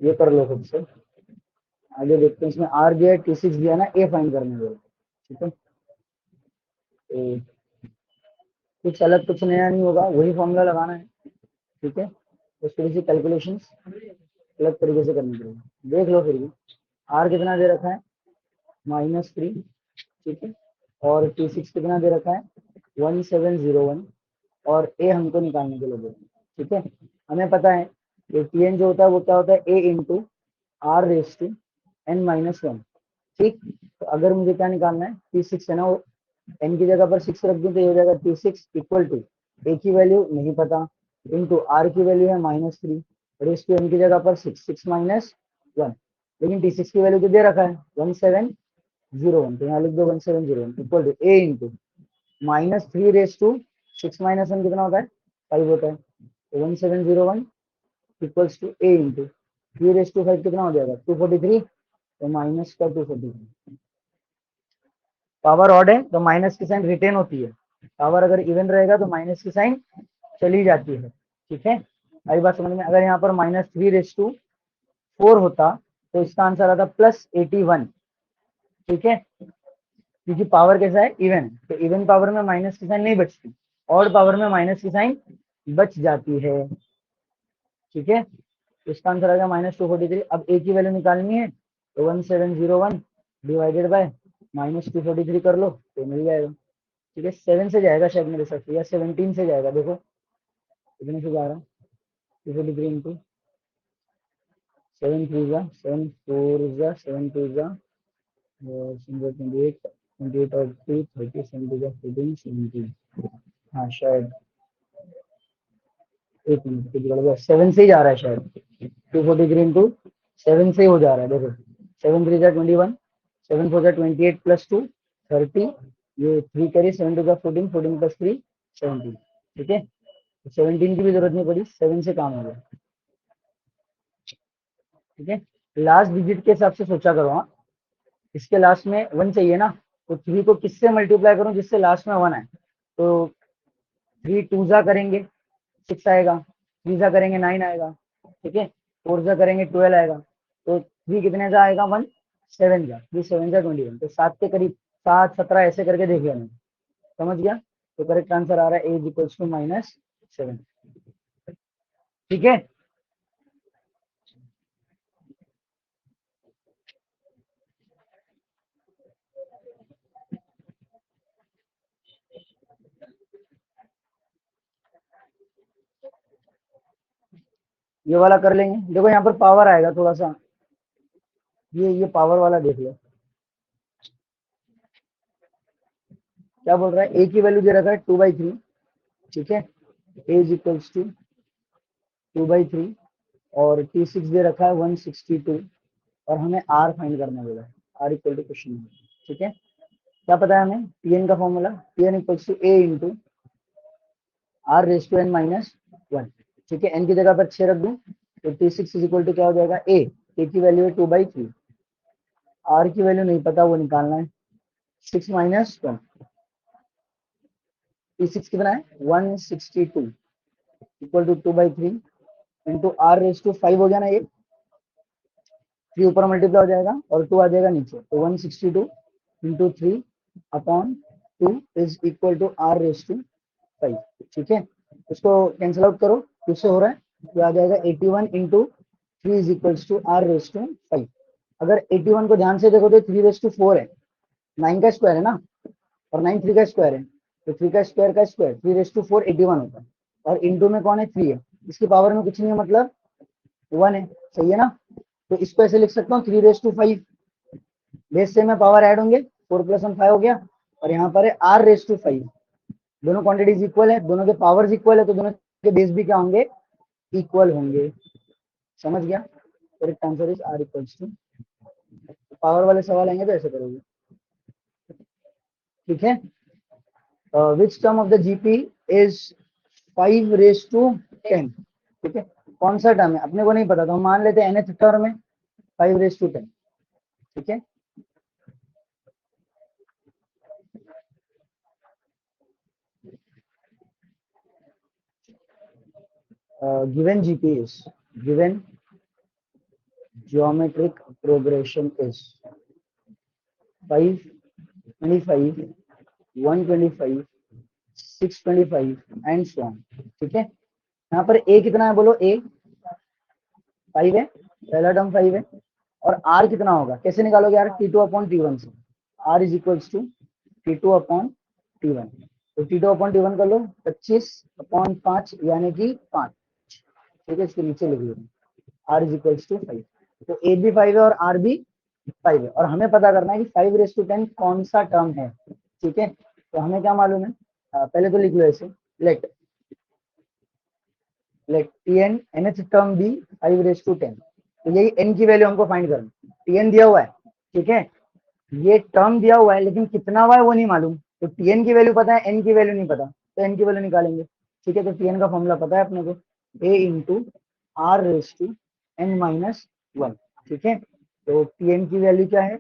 ये कर लो खुद से। आगे देखते हैं, इसमें R दिया है, T6 दिया ना, A फाइंड करने दो। ठीक है, तो कुछ अलग कुछ नया नहीं होगा, वही फॉर्मूला लगाना है। ठीक है, तो थोड़ी सी कैलकुलेशन अलग तरीके से करनी पड़ेगी, देख लो फिर भी। R कितना दे रखा है -3। ठीक है, और T6 कितना दे रखा है 1701 और A हमको निकालने के लिए दे। ठीक है, हमें पता है कि Tn जो होता है वो क्या होता है A इंटू R⁻n-1। ठीक, तो अगर मुझे क्या निकालना है T6 है ना, वो n की जगह पर 6 रख दूं तो ये हो जाएगा T6 इक्वल टू A की वैल्यू नहीं पता इंटू R की वैल्यू है -3, रेस टू n की जगह पर 6 लेकिन T6 की वैल्यू तो दे रखा है 1701, तो यहाँ लिख दो 1701 equal to A into -3 raise to 6 - 1 कितना होता है 5 होता है, तो 1701 इक्वल्स टू ए इंटू 3^5 कितना हो जाएगा 243, तो माइनस का 243। पावर ऑड है तो माइनस की साइन रिटेन होती है, पावर अगर इवन रहेगा तो माइनस की साइन चली जाती है। ठीक है, आई बात समझ में। अगर यहाँ पर -3/4 होता तो इसका आंसर आता +81। ठीक है, क्योंकि पावर कैसा है इवन, तो इवन पावर में माइनस की साइन नहीं बचती, ऑड पावर में माइनस की साइन बच जाती है। ठीक है, तो इसका आंसर आएगा -243। अब ए की वैल्यू निकालनी है तो 1701 डिवाइडेड बाय -243 कर लो तो मिल जाएगा। ठीक है, 7 से जाएगा शायद मेरे साथ, या 17 से जाएगा, देखो कितने से जा रहा है 243 इंटू 7 3 7 4 7 2 28 28 और 2 30 7 2 14 17। हाँ शायद, एक मिनट कुछ गड़बड़, 7 से ही जा रहा है शायद, 243 इंटू 7 से ही हो जा रहा है। देखो 7 3 21, 7 4 28 प्लस 2 30, ये 3 करिए, 7 2 14, 14 प्लस 3 17। ठीक है, 17 की भी जरूरत नहीं पड़ी, 7 से काम हो गया। ठीक है, लास्ट डिजिट के हिसाब से सोचा करो। हाँ, इसके लास्ट में 1 चाहिए ना, तो 3 को किससे मल्टीप्लाई करूं जिससे लास्ट में 1 आए, तो 3 2 जा करेंगे 6 आएगा, 3 जा करेंगे 9 आएगा। ठीक है, 4 जा करेंगे 12 आएगा, तो 3 कितने जा आएगा 1 7 जा, 3 7 जा 21, तो 7 के करीब 7 17 ऐसे करके देख लेना। समझ गया, तो करेक्ट आंसर आ रहा है ए इक्वल्स टू -7। ठीक है, ये वाला कर लेंगे। देखो यहाँ पर पावर आएगा थोड़ा सा, ये पावर वाला देख लो क्या बोल रहा है। ए की वैल्यू दे रखा है 2/3। ठीक है, ए इज इक्वल्स टू 2/3 और T6 दे रखा है 162 और हमें आर फाइंड करना होगा, आर इक्वल टू क्वेश्चन। ठीक है, क्या पता है हमें, Tn का formula Tn equals to A into R raise to n-1। ठीक है, n की जगह पर 6 रख दूं तो T6 इज इक्वल टू क्या हो जाएगा ए की वैल्यू है 2/3, आर की वैल्यू नहीं पता, वो निकालना है 6 माइनस 1, T6 कितना है 162 equal to 2/3 into R raise to 5 हो गया ना, ये 3 ऊपर मल्टीप्लाई हो जाएगा और 2 आ जाएगा नीचे, तो 162 into 3 upon 2 is equal to R raise to 5। ठीक है, इसको कैंसिल आउट करो, किससे हो रहा है, तो आ जाएगा 81 into 3 is equals to R raise to 5। अगर 81 को ध्यान से देखो तो 3 रेस टू 4 है, 9 का स्क्वायर है ना, और 9 3 का स्क्वायर है, तो 3 का स्क्वायर 3 रेस टू 4 81 होता है, और इंटू में कौन है 3 है, इसकी पावर में कुछ नहीं है मतलब 1 है। सही है ना, तो इसको ऐसे लिख सकता हूँ 3 रेस टू 5, बेस से में पावर ऐड होंगे, 4 + 1 5 हो गया, और यहाँ पर है आर रेस टू 5। दोनों क्वांटिटीज इक्वल है, दोनों के पावर्स इक्वल है, तो दोनों के बेस भी क्या होंगे, इक्वल होंगे। समझ गया, correct answer is R equals to. Power वाले सवाल आएंगे तो ऐसे करोगे। ठीक है, which term of the GP is 5/10। ठीक है, कौन सा टर्म है अपने को नहीं पता, तो हम मान लेते हैं nth टर्म है 5/10। ठीक है, given GP is, given geometric progression is 5 25 125 625 and so on. ठीक है, यहाँ पर ए कितना है बोलो, ए 5 है, पहला टर्म 5 है, और आर कितना होगा, कैसे निकालोगे यार, T2/T1 से, are is equals to T2/T1, तो T2/T1 कर लो 25/5 यानी कि 5। ठीक है, इसके नीचे लिख लो आर इज इक्वल्स टू 5, तो ए भी 5 है और आर भी 5 है, और हमें पता करना है कि 5/10 कौन सा टर्म है। ठीक है, तो हमें क्या मालूम है, पहले तो लिख लो ऐसे, लेट Tn nth टर्म भी 5/10, तो यही n की वैल्यू हमको फाइंड करना, Tn दिया हुआ है। ठीक है, ये टर्म दिया हुआ है लेकिन कितना हुआ है वो नहीं मालूम, तो Tn की वैल्यू पता है, n की वैल्यू नहीं पता, तो n की वैल्यू निकालेंगे। ठीक है, तो Tn का फॉर्मूला पता है अपने को, a into r raise to n minus 1, ठीक है। तो Tn की वैल्यू क्या है,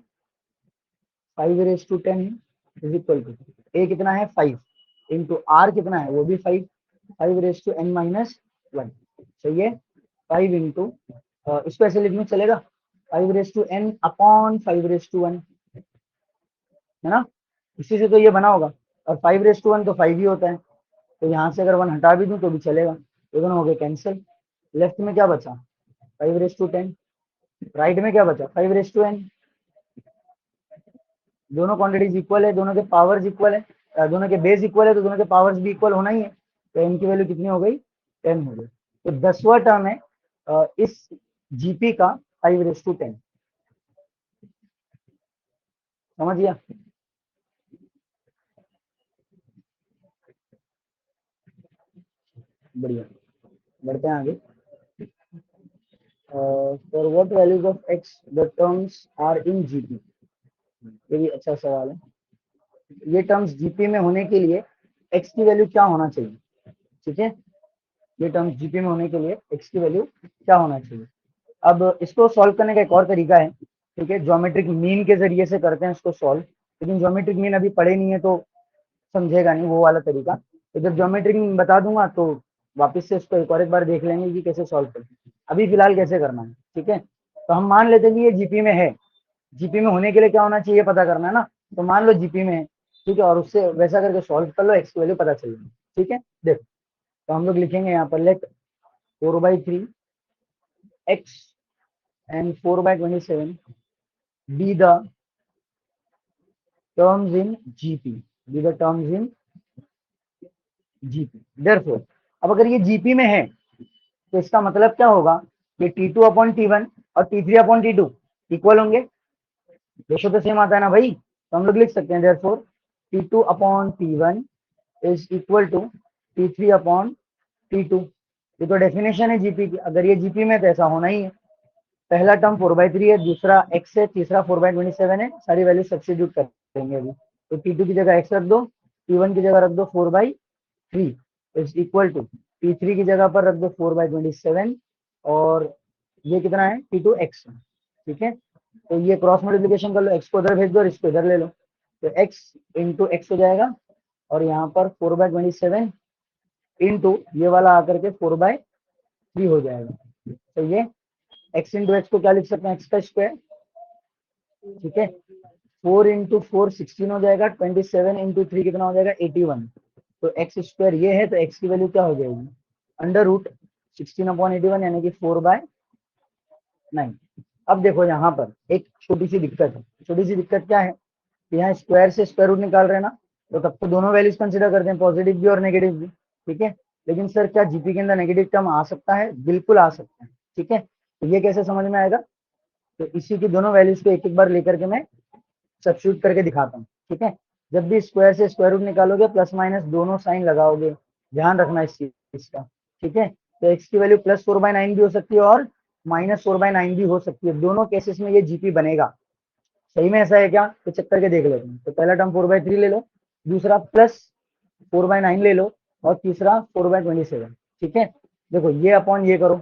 5 raise to 10 is equal to a कितना है 5 इंटू r कितना है वो भी 5, 5 रेस टू n माइनस 1, सही है। 5 इंटू इसको ऐसे लिखने चलेगा 5 raise to n upon 5 raise to 1, है ना, इसी से तो ये बना होगा। और 5 रेस टू 1 तो 5 ही होता है, तो यहाँ से अगर 1 हटा भी दूं तो भी चलेगा, ये दोनों हो गए कैंसिल। लेफ्ट में क्या बचा 5 रेस टू 10, राइट में क्या बचा 5 रेस टू n। दोनों क्वांटिटीज इक्वल है, दोनों के पावर्स इक्वल है, दोनों के बेस इक्वल है, तो दोनों के पावर्स भी इक्वल होना ही है। तो n की वैल्यू कितनी हो गई 10 हो गई। तो 10वां टर्म है इस जीपी का 5 रेस टू 10, समझ गया। बढ़िया, बढ़ते हैं आगे। For what values of x the terms are in GP, ये भी अच्छा सवाल है। ये टर्म्स जीपी में होने के लिए x की वैल्यू क्या होना चाहिए, ठीक है। ये टर्म्स जीपी में होने के लिए x की वैल्यू क्या होना चाहिए। अब इसको सॉल्व करने का एक और तरीका है, ठीक है, ज्योमेट्रिक मीन के जरिए से करते हैं इसको सॉल्व, लेकिन ज्योमेट्रिक मीन अभी पढ़े नहीं है तो समझेगा नहीं वो वाला तरीका। तो जब ज्योमेट्रिक मीन बता दूंगा तो वापस से इसको एक बार देख लेंगे कि कैसे सॉल्व करते हैं, अभी फिलहाल कैसे करना है, ठीक है। तो हम मान लेते हैं कि ये जीपी में है, जीपी में होने के लिए क्या होना चाहिए पता करना है ना, तो मान लो जीपी में है, ठीक है, और उससे वैसा करके सॉल्व कर लो, एक्स की वैल्यू पता चल जाएगी, ठीक है। देखो तो हम लोग लिखेंगे यहाँ पर late 4/3 x and 4/27 be the terms in GP, be the terms in GP। Therefore, अब अगर ये जीपी में है तो इसका मतलब क्या होगा कि T2/T1 और T3/T2 इक्वल होंगे, रेशो तो सेम आता है ना भाई, तो हम लोग लिख सकते हैं therefore T2/T1 is equal to T3/T2। ये तो डेफिनेशन है जीपी की, अगर ये जीपी में तो ऐसा होना ही है। पहला टर्म 4/3 है, दूसरा x है, तीसरा 4/27 है, सारी वैल्यू सब्स्टिट्यूट कर देंगे अभी। तो T2 की जगह x रख दो, T1 की जगह रख दो 4/3 इज इक्वल टू T3 की जगह पर रख दो 4/27, और ये कितना है T2 x, ठीक है। तो ये क्रॉस मल्टीप्लिकेशन कर लो, x को उधर भेज दो और इसको इधर ले लो, तो x इंटू एक्स हो जाएगा, और यहाँ पर 4/27 इंटू ये वाला आकर के 4/3 हो जाएगा। तो ये x इंटू एक्स को क्या लिख सकते हैं, x का स्क्वायर, ठीक है। 4 इंटू 4 16 हो जाएगा, 27 इंटू 3 कितना हो जाएगा 81। तो एक्स स्क्वायर ये है, तो x की वैल्यू क्या हो जाएगी √16/81 यानी कि 4/9। अब देखो यहाँ पर एक छोटी सी दिक्कत है, छोटी सी दिक्कत क्या है, यहाँ स्क्वायर से स्क्वायर रूट निकाल रहे हैं ना, तो तब तो दोनों वैल्यूज कंसिडर करते हैं, पॉजिटिव भी और नेगेटिव भी, ठीक है। लेकिन सर क्या जीपी के अंदर नेगेटिव टर्म आ सकता है, बिल्कुल आ सकता है, ठीक है। तो ये कैसे समझ में आएगा, तो इसी की दोनों वैल्यूज को एक एक बार लेकर के मैं सब्स्टिट्यूट करके दिखाता हूँ, ठीक है। जब भी स्क्वायर से स्क्वायर रूट निकालोगे प्लस माइनस दोनों साइन लगाओगे, ध्यान रखना इस चीज का, ठीक है। तो एक्स की वैल्यू +4/9 भी हो सकती है और -4/9 भी हो सकती है, दोनों केसेस में ये जीपी बनेगा। सही में ऐसा है क्या, तो चेक करके देख लेते हैं। तो पहला टर्म 4/3 ले लो, दूसरा +4/9 ले लो, और तीसरा 4/27, ठीक है। देखो ये अपॉन ये करो,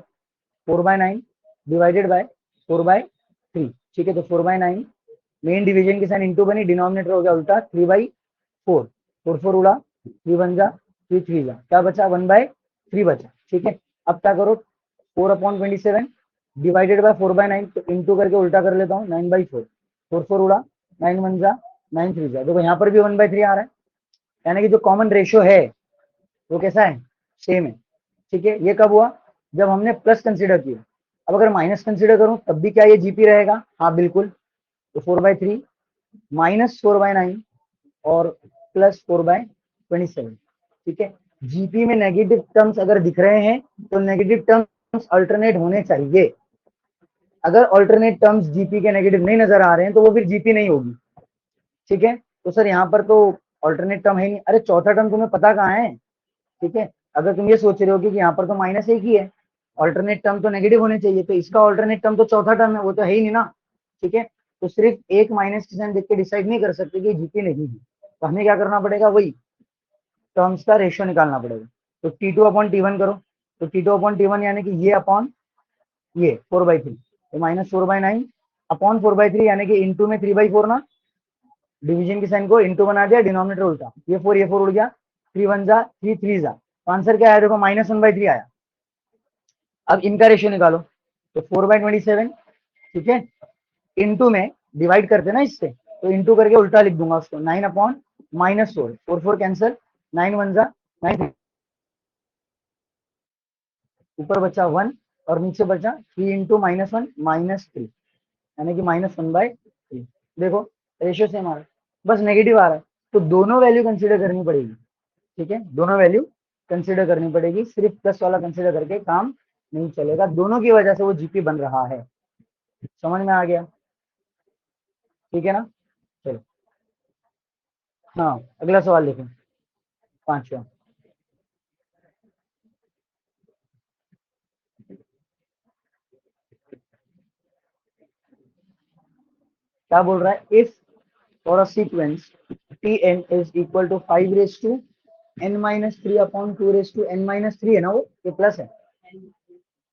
4/9 डिवाइडेड बाय 4/3, ठीक है। तो 4/9 मेन डिवीजन के साइन इंटू बनी, डिनोमिनेटर हो गया उल्टा 3/4, 4 उड़ा, 3 1 जा, 3 3 जा, क्या बचा 1/3 बचा, ठीक है। अब क्या करो 4/27 डिवाइडेड बाय 4/9, तो इंटू करके उल्टा कर लेता हूँ 9/4, 4 उड़ा, 9 1 जा, 9 3 जा, देखो यहाँ पर भी 1/3 आ रहा है, यानी कि जो कॉमन रेशियो है वो कैसा है, सेम है, ठीक है। ये कब हुआ, जब हमने प्लस कंसीडर किया। अब अगर माइनस कंसीडर करूं तब भी क्या ये जीपी रहेगा, हाँ बिल्कुल। तो 4/3 -4/9 और +4/27, ठीक है। जीपी में नेगेटिव टर्म्स अगर दिख रहे हैं तो नेगेटिव टर्म्स अल्टरनेट होने चाहिए, अगर अल्टरनेट टर्म्स जीपी के नेगेटिव नहीं नजर आ रहे हैं तो वो फिर जीपी नहीं होगी, ठीक है। तो सर यहाँ पर तो अल्टरनेट टर्म है नहीं, अरे चौथा टर्म तुम्हें पता कहाँ है, ठीक है। अगर तुम ये सोच रहे हो कि यहाँ पर तो -1 ही है, अल्टरनेट टर्म तो नेगेटिव होने चाहिए, तो इसका अल्टरनेट टर्म तो चौथा टर्म है, वो तो है ही नहीं ना, ठीक है। तो सिर्फ एक माइनस के साइन देख के डिसाइड नहीं कर सकते कि जीपी नहीं है, तो हमें क्या करना पड़ेगा, वही टर्म्स का रेशियो निकालना पड़ेगा। तो T2/T1 करो, तो T2/T1 यानी कि ये अपॉन ये 4/3, तो -4/9 अपॉन 4/3, यानी कि इंटू में 3/4 ना, डिवीजन की साइन को इंटू बना दिया, डिनोमिनेटर उल्टा, ये 4 उड़ गया, 3 1 जा 3 3 जा, तो आंसर क्या आया देखो, -1/3 आया। अब इनका रेशियो निकालो, तो 4/27, ठीक है, इंटू में डिवाइड करते ना इससे, तो इंटू करके उल्टा लिख दूंगा उसको, 9/-4, 4 कैंसिल, 9 1 जा 9, ऊपर बचा 1 और नीचे बचा 3 इंटू -1 -3, यानी कि -1/3। देखो रेशियो सेम आ रहा है, बस नेगेटिव आ रहा है, तो दोनों वैल्यू कंसीडर करनी पड़ेगी, ठीक है, दोनों वैल्यू कंसीडर करनी पड़ेगी, सिर्फ प्लस वाला कंसीडर करके काम नहीं चलेगा, दोनों की वजह से वो जीपी बन रहा है। समझ में आ गया, ठीक है ना। चलो हाँ, अगला सवाल देखो, 5वां। क्या बोल रहा है, if for a sequence Tn is equal to 5 raised to n-3/2 raised to n-3 है ना, वो ये प्लस है,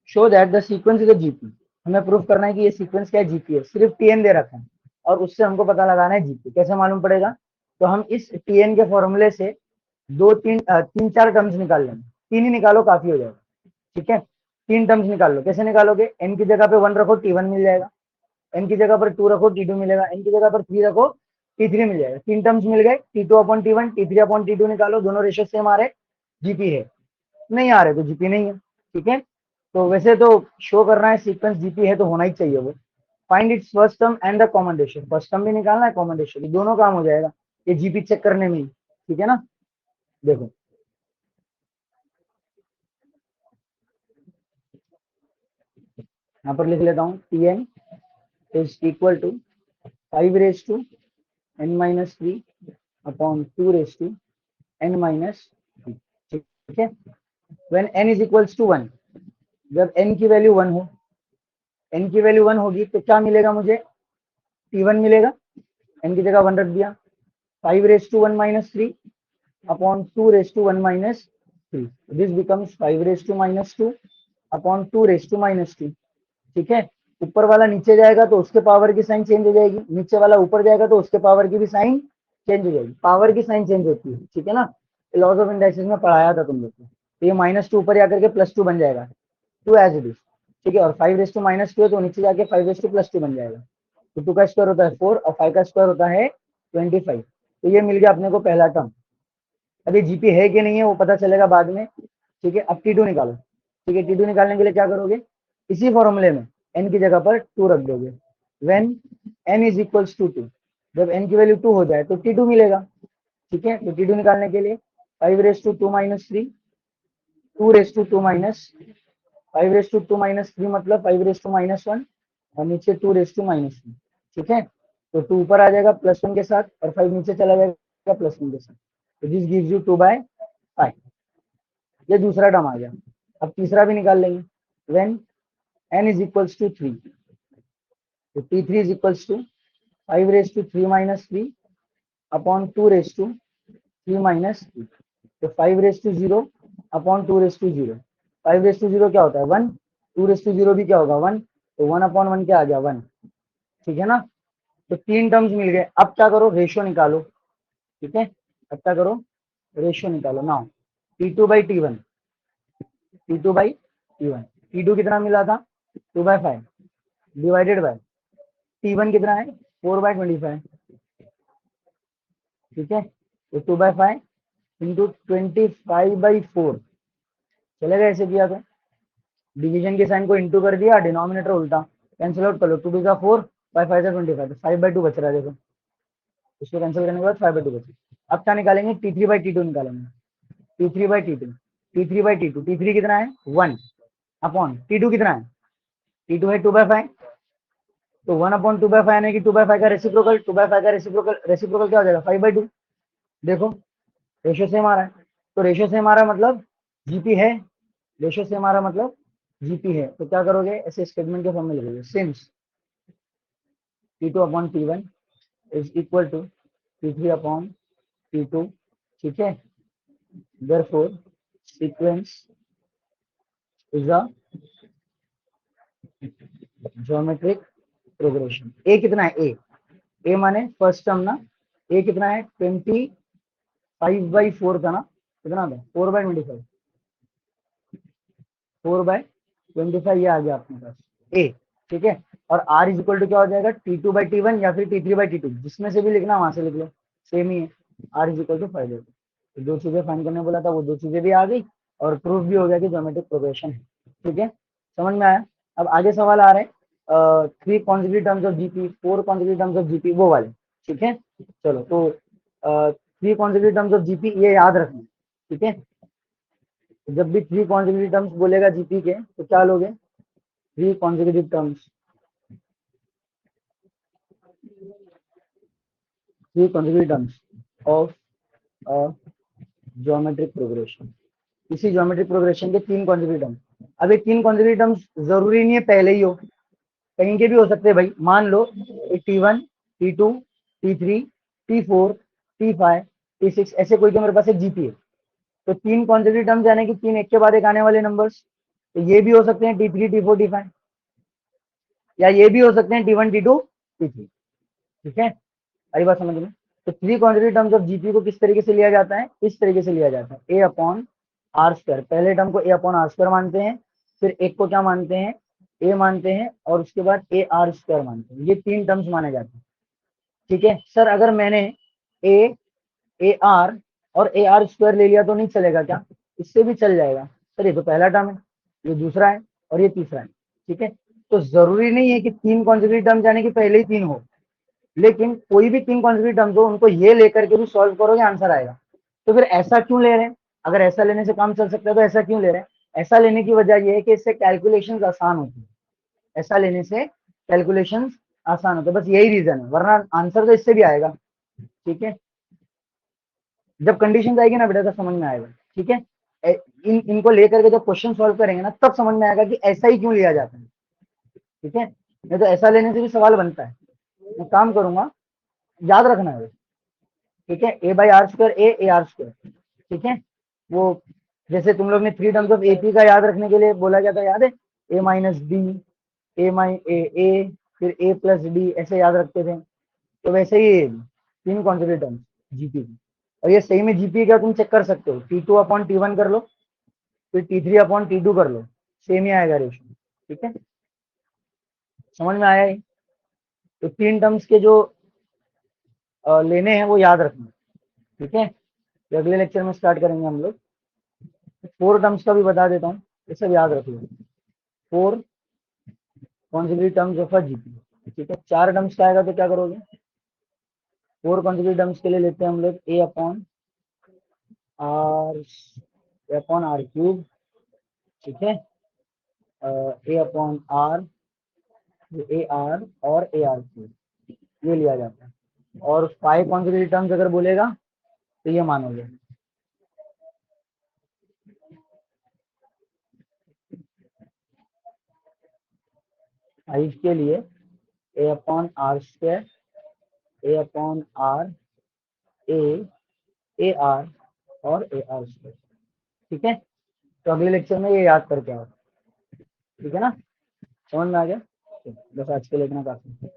show that the sequence is a GP, हमें प्रूफ करना है कि ये सीक्वेंस क्या है, जीपी है, सिर्फ टीएन दे रखा है और उससे हमको पता लगाना है जीपी, कैसे मालूम पड़ेगा, तो हम इस टीएन के फॉर्मूले से तीन चार टर्म्स निकाल लेंगे, तीन ही निकालो काफी हो जाएगा, ठीक है, तीन टर्म्स निकाल लो, कैसे निकालोगे, एन की जगह पे 1 रखो T1 मिल जाएगा, एन की जगह पर 2 रखो T2 मिलेगा, एन की जगह पर 3 रखो T3 मिल जाएगा, तीन टर्म्स मिल गए, T2/T1 T3/T2 निकालो, दोनों रेशियो सेम आ रहे, जीपी है, नहीं आ रहे तो जीपी नहीं है, ठीक है, तो वैसे तो शो कर रहा है सीक्वेंस जीपी है तो होना ही चाहिए वो। Find its first term and the common ratio, first term भी निकालना है, कॉमन रेशियो भी, दोनों काम हो जाएगा ये जीपी चेक करने में ही, ठीक है ना। देखो यहाँ पर लिख लेता हूँ, T N is equal to 5 raised to n-3/2 raised to n-3, ठीक है, when n is equals to 1, जब n की वैल्यू 1 हो, n की वैल्यू 1 होगी तो क्या मिलेगा मुझे, T1 मिलेगा, n की जगह 1 रख दिया, 5 raised to 1 - 3/2 raised to 1 - 3, this becomes 5 raised to -2/2, ठीक है, ऊपर वाला नीचे जाएगा तो उसके पावर की साइन चेंज हो जाएगी, नीचे वाला ऊपर जाएगा तो उसके पावर की भी साइन चेंज हो जाएगी, पावर की साइन चेंज होती है, ठीक है ना, लॉज ऑफ इंडाइसिस में पढ़ाया था तुम लोग को, तो ये -2 ऊपर जाकर के +2 बन जाएगा, 2 एज इट इज, ठीक है, और 5 raised to -2 है तो नीचे जाके 5 raised to +2 बन जाएगा, तो 2 का स्क्वायर होता है 4 और 5 का स्क्वायर होता है 25, तो ये मिल गया अपने को पहला टर्म। अभी जीपी है कि नहीं है वो पता चलेगा बाद में, ठीक है, अब T2 निकालो, ठीक है, T2 निकालने के लिए क्या करोगे, इसी फॉर्मूले में n की जगह पर 2 रख दोगे, when n is equals to 2, जब n की वैल्यू 2 हो जाए तो T2 मिलेगा, ठीक है, तो T2 निकालने के लिए 5 raised to 2 - 3, 2 raised to 2 minus 5 raised to 2 - 3 मतलब 5 raised to -1 और नीचे 2 raised to -1, ठीक है, तो 2 ऊपर आ जाएगा +1 के साथ और 5 नीचे चला जाएगा +1 के साथ, तो दिस गिव्स यू 2/5, ये दूसरा टर्म आ गया। अब तीसरा भी निकाल लेंगे, when n is equals to 3, तो T3 is equals to 5 raised to 3 - 3 upon 2 raised to 3 - 3, तो 5 raised to 0 upon 2 raised to 0, 5 raised to 0 क्या होता है 1, 2 raised to 0 भी क्या होगा 1, तो 1/1 क्या आ गया 1, ठीक है ना, तो तीन टर्म्स मिल गए, अब क्या करो रेशियो निकालो, ठीक है, अब क्या करो रेशियो निकालो, नाउ T2/T1, T2/T1, T2 कितना मिला था 2/5 डिवाइडेड बाय T1 कितना है 4/25, ठीक है, तो 2/5 इंटू 25/4, चलेगा ऐसे किया तो, डिवीजन के साइन को इंटू कर दिया, डिनोमिनेटर उल्टा, कैंसिल आउट कर लो, 2 2 4, 5 5 25, तो 5/2 बच रहा है, देखो इसको कैंसिल करने के बाद 5/2 बचे, अब क्या निकालेंगे T3/T2 निकालेंगे, T3/T2, T3/T2, T3 कितना है 1 अपॉन T2 कितना है, T2 है 2/5, तो 1/2/5 यानी कि 2/5 का रेसिप्रोकल, 2/5 का रेसिप्रोकल, रेसिप्रोकल क्या हो जाएगा 5/2, देखो रेशियो सेम आ रहा है, तो रेशियो सेम आ रहा है मतलब जीपी है, रेशियो सेम आ रहा है मतलब जीपी है, तो क्या करोगे ऐसे स्टेटमेंट के फॉर्म में लिखोगे, since T2/T1 is equal to T3/T2, ठीक है, therefore sequence is a geometric progression. A कितना है? ए माने फर्स्ट टर्म ना। ए कितना है? 25/4 था ना, कितना था? 4/25, 4/25 ये आ गया अपने पास ए। ठीक है, और आर इज इक्वल टू क्या हो जाएगा? T2/T1 या फिर T3/T2, जिसमें से भी लिखना वहां से लिख लो, सेम ही है। R is equal to 5। तो दो चीजें फाइंड करने बोला था, वो दो चीजें भी आ गई और प्रूफ भी हो गया कि ज्योमेट्रिक प्रोग्रेशन है। ठीक है, समझ में आया? अब आगे सवाल आ रहे हैं 3 consecutive terms of GP, 4 consecutive terms of GP, वो वाले। ठीक है, चलो तो 3 कॉन्जिक्यूटिव टर्म्स ऑफ जीपी ये याद रखना। ठीक है, जब भी 3 कॉन्जिक्यूटिव टर्म्स बोलेगा जीपी के तो क्या लोगे? 3 consecutive terms, 3 consecutive terms of geometric progression. इसी ज्योमेट्रिक प्रोग्रेशन के 3 कॉन्जिक्यूटिव टर्म्स। अब ये 3 कॉन्जिक्यूटिव टर्म्स जरूरी नहीं है पहले ही हो, कहीं के भी हो सकते हैं भाई। मान लो T1, T2, T3, T4, T5, T6, ऐसे कोई के मेरे पास एक जीपी है, तो 3 कॉन्जिक्यूटिव टर्म्स यानी कि 3 एक के बाद एक आने वाले नंबर्स, तो ये भी हो सकते हैं T3, T4, T5, या ये भी हो सकते हैं T1, T2, T3। ठीक है, आई बात समझ में? तो 3 कॉन्जिक्यूटिव टर्म्स ऑफ जीपी को किस तरीके से लिया जाता है? इस तरीके से लिया जाता है, ए अपॉन आर स्क्वायर। पहले टर्म को ए अपॉन आर स्क्वायर मानते हैं, फिर एक को क्या मानते हैं? ए मानते हैं, और उसके बाद ए आर स्क्वायर मानते हैं। ये 3 टर्म्स माने जाते हैं। ठीक है सर, अगर मैंने ए, ए आर और ए आर स्क्वायर ले लिया तो नहीं चलेगा क्या? इससे भी चल जाएगा सर। ये तो पहला टर्म है, ये दूसरा है और ये तीसरा है। ठीक है, तो जरूरी नहीं है कि 3 कॉन्जिक्यूटिव टर्म यानी कि पहले ही 3 हो, लेकिन कोई भी 3 कॉन्जिक्यूटिव टर्म्स हो उनको ये लेकर के भी सॉल्व करोगे, आंसर आएगा। तो फिर ऐसा क्यों ले रहे हैं? अगर ऐसा लेने से काम चल सकता है तो ऐसा क्यों ले रहे हैं? ऐसा लेने की वजह यह है कि इससे कैलकुलेशंस आसान होती है। ऐसा लेने से कैलकुलेशंस आसान होते हैं, बस यही रीजन है, वरना आंसर तो इससे भी आएगा। ठीक है, जब कंडीशन आएगी ना बेटा, तब समझ में आएगा। ठीक है, इनको लेकर के जब क्वेश्चन सॉल्व करेंगे ना, तब समझ में आएगा कि ऐसा ही क्यों लिया जाता है। ठीक है, नहीं तो ऐसा लेने से भी सवाल बनता है। मैं काम करूंगा, याद रखना है। ठीक है, a by r square, a r square. ठीक है, वो जैसे तुम लोग ने 3 टर्म्स ऑफ एपी का याद रखने के लिए बोला गया था, याद है? ए माइनस डी, ए, फिर ए प्लस डी, ऐसे याद रखते थे। तो वैसे ही 3 कॉन्जिक्यूटिव टर्म्स जीपी की, और ये सही में जीपी क्या तुम चेक कर सकते हो, T2/T1 कर लो, फिर T3/T2 कर लो, सेम ही आएगा रेशियो। ठीक है, समझ में आया? तो 3 टर्म्स के जो लेने हैं वो याद रखना। ठीक है, तो अगले लेक्चर में स्टार्ट करेंगे हम लोग। 4 टर्म्स का भी बता देता हूँ, ये सब याद रखिए। 4 consecutive terms of a GP. ठीक है, 4 टर्म्स का आएगा तो क्या करोगे? 4 कॉन्जिक्यूटिव टर्म्स के लिए लेते हैं हम लोग ए अपॉन आर क्यूब। ठीक है, A upon are, A R और ए आर क्यूब, ये लिया जाता है। और 5 कॉन्जिक्यूटिव टर्म्स अगर बोलेगा तो ये मानोगे। फाइव के लिए a upon r square, a upon are, A R और ए आर स्क्वायर। ठीक है, तो अगले लेक्चर में ये याद करके आओ। ठीक है ना, समझ में आ गया? बस आज के लिए इतना काफी है।